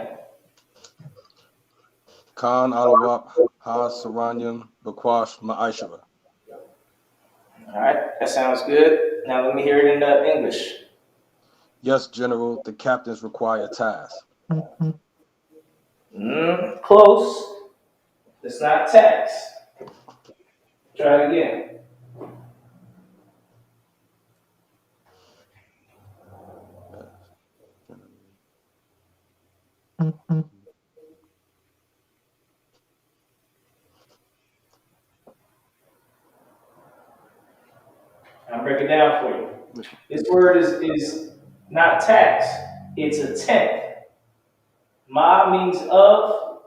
Khan Alawap Ha Saranyam Bakwash Ma'aishava. All right, that sounds good. Now let me hear it in English. Yes, General, the captains require ties. Close. It's not tax. Try it again. I'll break it down for you. This word is not tax. It's a tenth. Ma means of.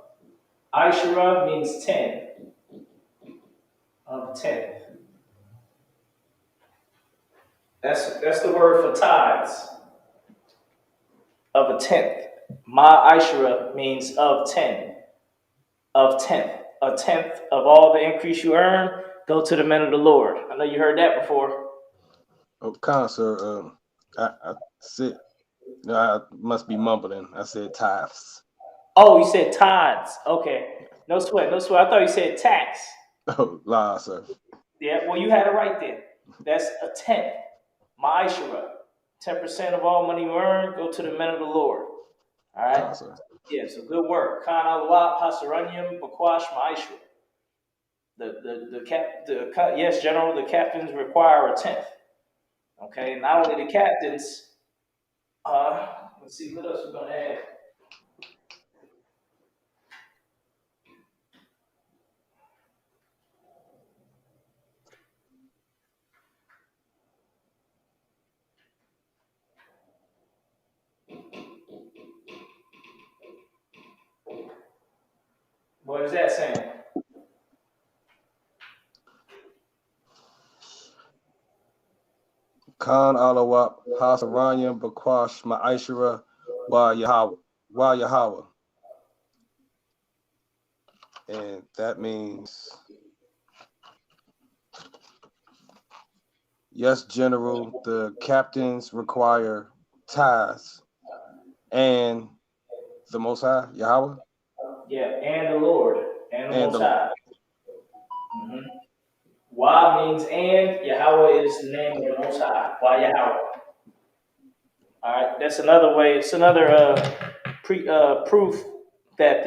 Aishara means 10. Of tenth. That's the word for tithes. Of a tenth. Ma Aishara means of 10. Of tenth. A tenth of all the increase you earn, go to the men of the Lord. I know you heard that before. Oh, Khan, sir, I said, no, I must be mumbling. I said tithes. Oh, you said tithes. Okay. No sweat, no sweat. I thought you said tax. Oh, la, sir. Yeah, well, you had it right then. That's a tenth. Ma'ashara. 10% of all money you earn, go to the men of the Lord. All right? Khan, sir. Yeah, so good work. Khan alawat, pasaranyam, bakwash, ma'ashara. Yes, General, the captains require a tenth. Okay, not only the captains, let's see, what else we're going to add? What is that saying? Khan alawat hasaranyam bakwash ma'aishara wa Yahweh. And that means, yes, General, the captains require tithes and the Most High, Yahweh, Yeah, and the Lord, and the and Most the Lord. High. Mm-hmm. Wa means and, Yahweh is the name of the Most High. Wa Yahweh. All right, that's another way. It's another proof that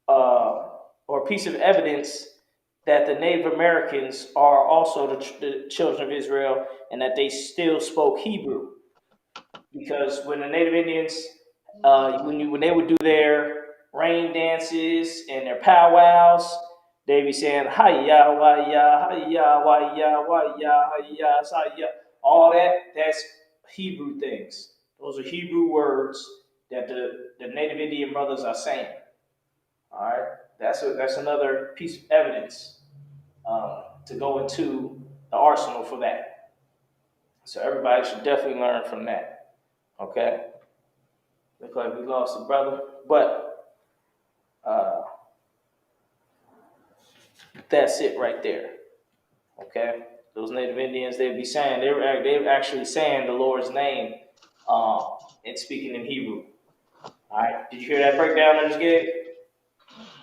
or piece of evidence that the Native Americans are also the children of Israel and that they still spoke Hebrew. Because when the Native Indians, when they would do their rain dances and their powwows, they be saying "Hiya, waya, hiya, waya, waya, hiya, saya." All that's Hebrew things. Those are Hebrew words that the Native Indian brothers are saying. All right, that's another piece of evidence to go into the arsenal for that. So everybody should definitely learn from that. Okay. Look like we lost a brother, but that's it right there. Okay, those Native Indians, they'd be saying they were actually saying the Lord's name, and speaking in Hebrew. All right, did you hear that breakdown I just gave?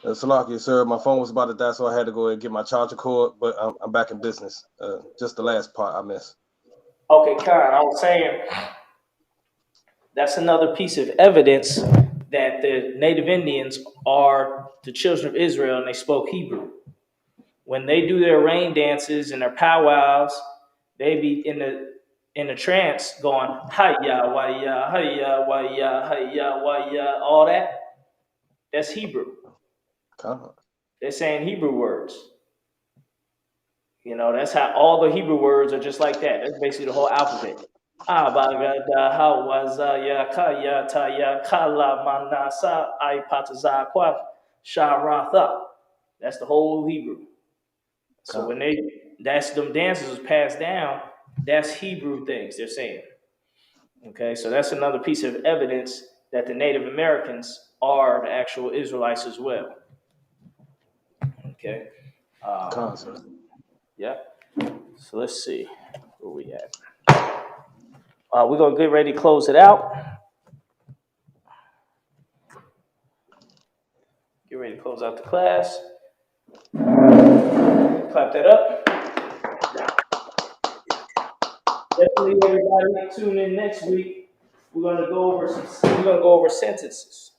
Salakia, sir, my phone was about to die, so I had to go and get my charger cord, but I'm back in business. Just the last part I missed. Okay, Khan, I was saying that's another piece of evidence that the Native Indians are the children of Israel and they spoke Hebrew. When they do their rain dances and their powwows, they be in the trance going hiya waya hiya waya hiya waya, all that. That's Hebrew. Khan. They're saying Hebrew words. You know, that's how all the Hebrew words are just like that. That's basically the whole alphabet. Abagada hawazaya kaya taya kala manasa aipataza kwa sharatha. That's the whole Hebrew. So Khan. when that's them dances was passed down, that's Hebrew things they're saying. Okay, so that's another piece of evidence that the Native Americans are the actual Israelites as well. Okay, Khan, sir. yeah. So let's see where we at. We're gonna get ready to close it out. Get ready to close out the class. Clap that up. Definitely, everybody, tune in next week. We're gonna go over sentences.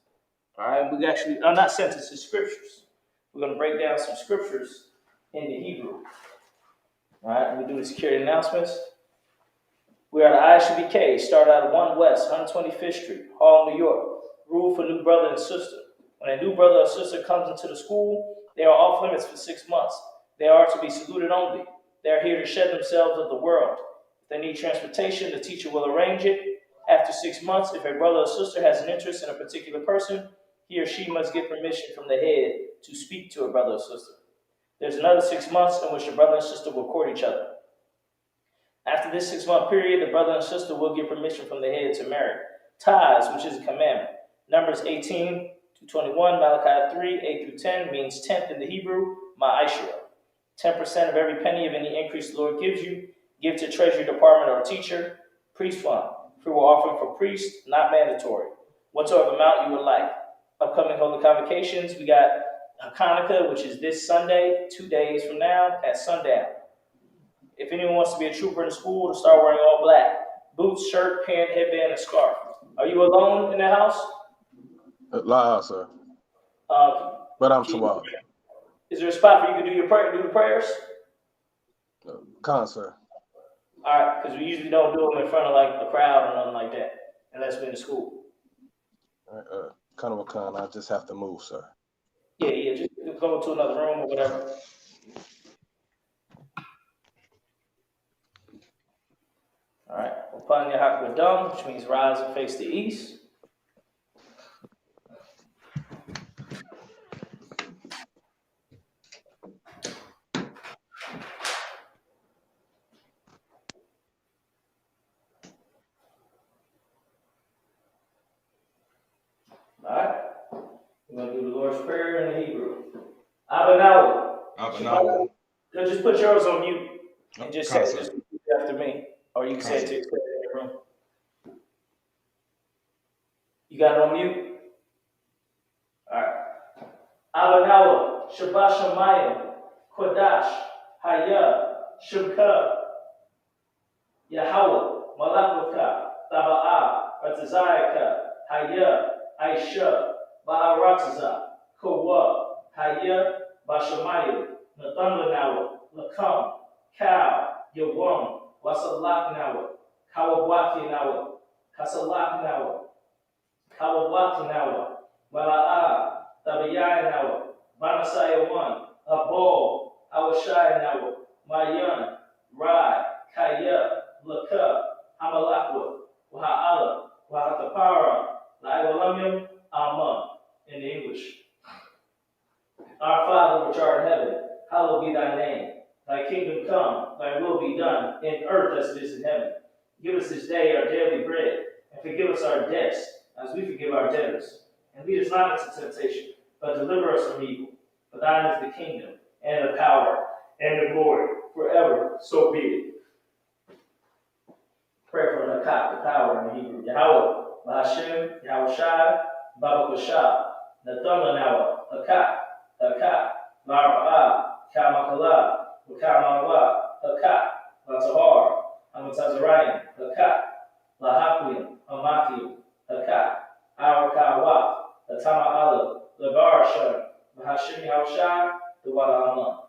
All right, we actually not sentences, scriptures. We're gonna break down some scriptures in the Hebrew. All right, we do the security announcements. We are the ISUPK, started out of 1 West, 125th Street, Harlem, New York. Rule for new brother and sister. When a new brother or sister comes into the school, they are off limits for 6 months. They are to be saluted only. They are here to shed themselves of the world. If they need transportation, the teacher will arrange it. After 6 months, if a brother or sister has an interest in a particular person, he or she must get permission from the head to speak to a brother or sister. There's another 6 months in which the brother and sister will court each other. After this 6-month period, the brother and sister will get permission from the head to marry. Tithes, which is a commandment. Numbers 18 to 21, Malachi 3, 8 through 10 means tenth in the Hebrew, ma'ashra. 10% of every penny of any increase the Lord gives you, give to treasury department or teacher. Priest fund, free will offering for priests, not mandatory. Whatsoever amount you would like. Upcoming holy convocations, we got Hanukkah, which is this Sunday, 2 days from now at sundown. If anyone wants to be a trooper in the school, to start wearing all black. Boots, shirt, pant, headband, and scarf. Are you alone in the house? La, sir. But I'm Tawab. Is there a spot where you can do the prayers? Con, sir. All right, because we usually don't do them in front of like a crowd or nothing like that, unless we're in the school. All right, kind of a con. I just have to move, sir. Yeah, just go to another room or whatever. All right, upon your hakwadam, which means rise and face the east. All right, we're gonna do the Lord's Prayer in the Hebrew. Abanawa. Abanawa. Just put yours on mute and just say Concept. just repeat after me, or you can say it to yourself in your room. You got it on mute? All right. Abanawa, Shabbat Shemayim, Kodash, Haya, Shubka, Yahweh, Malakwaka, Taba'ah, Ratazayaka, Haya, Aisha, Baharataza, Kowa, Haya, Bashamayim, Nathanawa, Lakam, Cow, Yawam, Wasalaknawa, Kawabwakinawa, Kasalaknawa, Kawabwakinawa, Mala'a, Tabayanawa, Banasaya 1, Abol, Awashayanawa, Mayan, Rai, Kaya, Laka, Hamalakwa, Waha'ala, Wahatapara, Laiwalamyam, Aman, in the English. Our Father which art in heaven, hallowed be thy name. Thy kingdom come, thy will be done, in earth as it is in heaven. Give us this day our daily bread, and forgive us our debts, as we forgive our debtors. And lead us not into temptation, but deliver us from evil. For thine is the kingdom, and the power, and the glory, forever, so be it. Pray for Nakat, the power in the Hebrew. Yahweh, Bahashem, Yahushai, Baba Koshah, Nathanawa, Hakat, Hakat, Mara'ah, Kamakala, Wakamawa, Hakat, Latahar, Amatazarayim, Hakat, Lahakwim, Hamathim, Hakat, Arakawa, Latama Allah, Lagarashan, Bahashim Yahushai, the Wala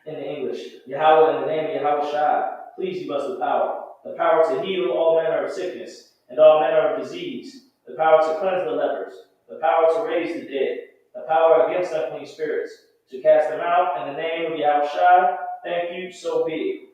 in the English, Yahweh, in the name of Yahushai, please give us the power to heal all manner of sickness and all manner of disease, the power to cleanse the lepers, the power to raise the dead, the power against unclean spirits, to cast them out in the name of Yahushua. Thank you, so be it.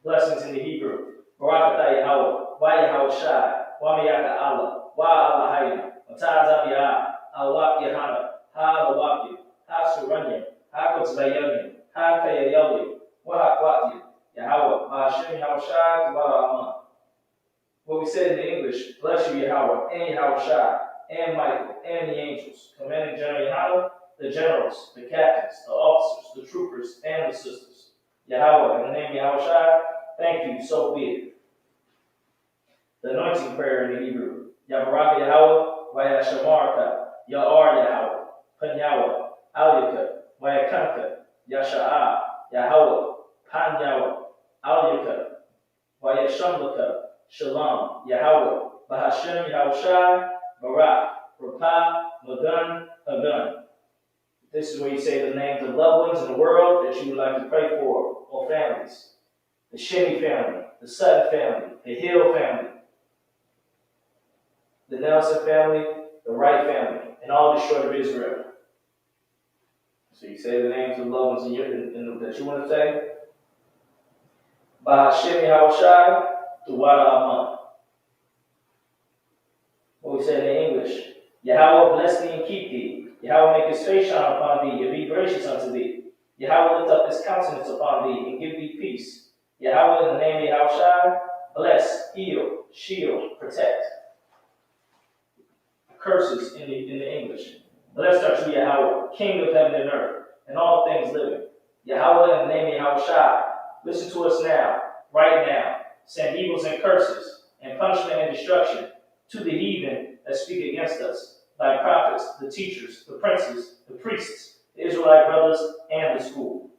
Blessings in the Hebrew. Barakatah Yahweh, Wa Yahushua, Wa Miyaka Allah, Wa Allah Hayna, Mataz Abiyah, Alwak Yahana, Ha Lawaki, Ha Suranya, Ha Kutzbayami, Ha Kayayawi, Wa Hakwati, Yahweh, Mahashem Yahushua, Wa Aman. What we said in the English, bless you, Yahweh, and Yahushua, and Michael, and the angels, commanding General Yahweh, the generals, the captains, the officers, the troopers, and the sisters. Yahweh, in the name of Yahushua, thank you, so be it. The anointing prayer in the Hebrew, Yabaraka Yahweh, Vayashamarka, Ya'ar Yahweh, Panyawa, Aliyaka, Vayakanka, Yasha'a, Yahweh, Pan Yahweh, Aliyaka, Vayashamlaka, Shalom, Yahweh, Bahashem, Yahushai, Barak, Rapah, Magan, Hagan. This is where you say the names of loved ones in the world that you would like to pray for, or families. The Shimmy family, the Sutton family, the Hill family, the Nelson family, the Wright family, and all the short of Israel. So you say the names of loved ones that you want to say. Bahashem Yahushai, Duwada Aman. What we say in English. Yahweh bless thee and keep thee. Yahweh make his face shine upon thee and be gracious unto thee. Yahweh lift up his countenance upon thee and give thee peace. Yahweh, in the name of Yahushai, bless, heal, shield, protect. Curses in the English. Blessed art you, Yahweh, King of heaven and earth, and all things living. Yahweh, in the name of Yahushai, listen to us now, right now. Send evils and curses, and punishment and destruction to the heathen that speak against us, thy prophets, the teachers, the princes, the priests, the Israelite brothers, and the school.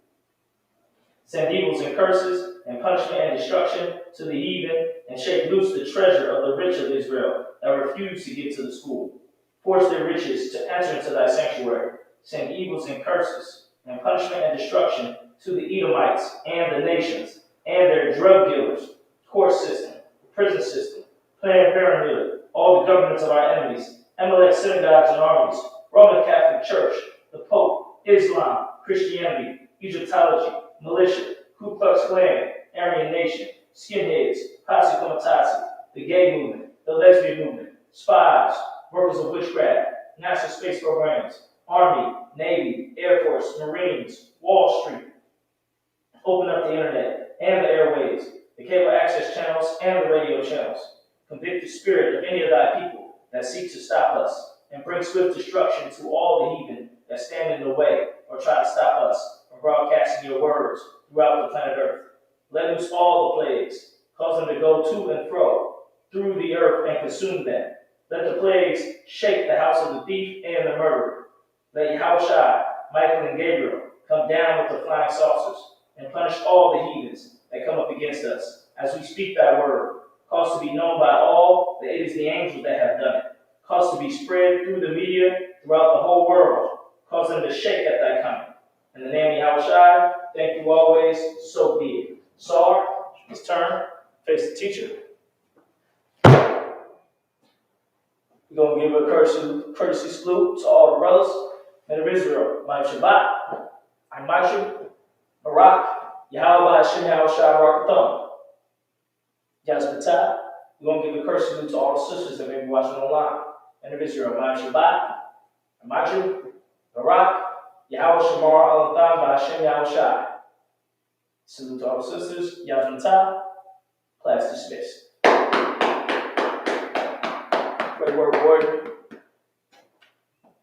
Send evils and curses, and punishment and destruction to the heathen, and shake loose the treasure of the rich of Israel that refuse to give to the school. Force their riches to enter into thy sanctuary. Send evils and curses, and punishment and destruction to the Edomites and the nations, and their drug dealers, court system, prison system, Planned Parenthood, all the governments of our enemies, Amalek synagogues and armies, Roman Catholic Church, the Pope, Islam, Christianity, Egyptology, militia, Ku Klux Klan, Aryan Nation, skinheads, Posse Comitatus, the gay movement, the lesbian movement, spies, workers of witchcraft, NASA space programs, Army, Navy, Air Force, Marines, Wall Street. Open up the internet and the airwaves, the cable access channels and the radio channels. Convict the spirit of any of thy people that seek to stop us, and bring swift destruction to all the heathen that stand in the way or try to stop us from broadcasting your words throughout the planet Earth. Let loose all the plagues, cause them to go to and fro through the earth and consume them. Let the plagues shake the house of the thief and the murderer. Let Yahushai, Michael, and Gabriel come down with the flying saucers and punish all the heathens that come up against us as we speak thy word. Cause to be known by all that it is the angels that have done it. Cause to be spread through the media throughout the whole world. Cause them to shake at thy coming. In the name of Yahushai, thank you always, so be it. Sar, it's turn, face the teacher. We're going to give a courtesy salute to all the brothers, men of Israel. My Shabbat, I'm Machu, Barak, Yahweh, Hashem, Yahushai, Barakathon. Yazbatah. We're going to give a courtesy salute to all the sisters that may be watching online. Men of Israel, my Shabbat, I'm Machu, Barak, Yahweh, Shamar, Al-Atham, Hashem, Yahushai. Salute to all the sisters. Yazbatah. Class dismissed. Great work, boy.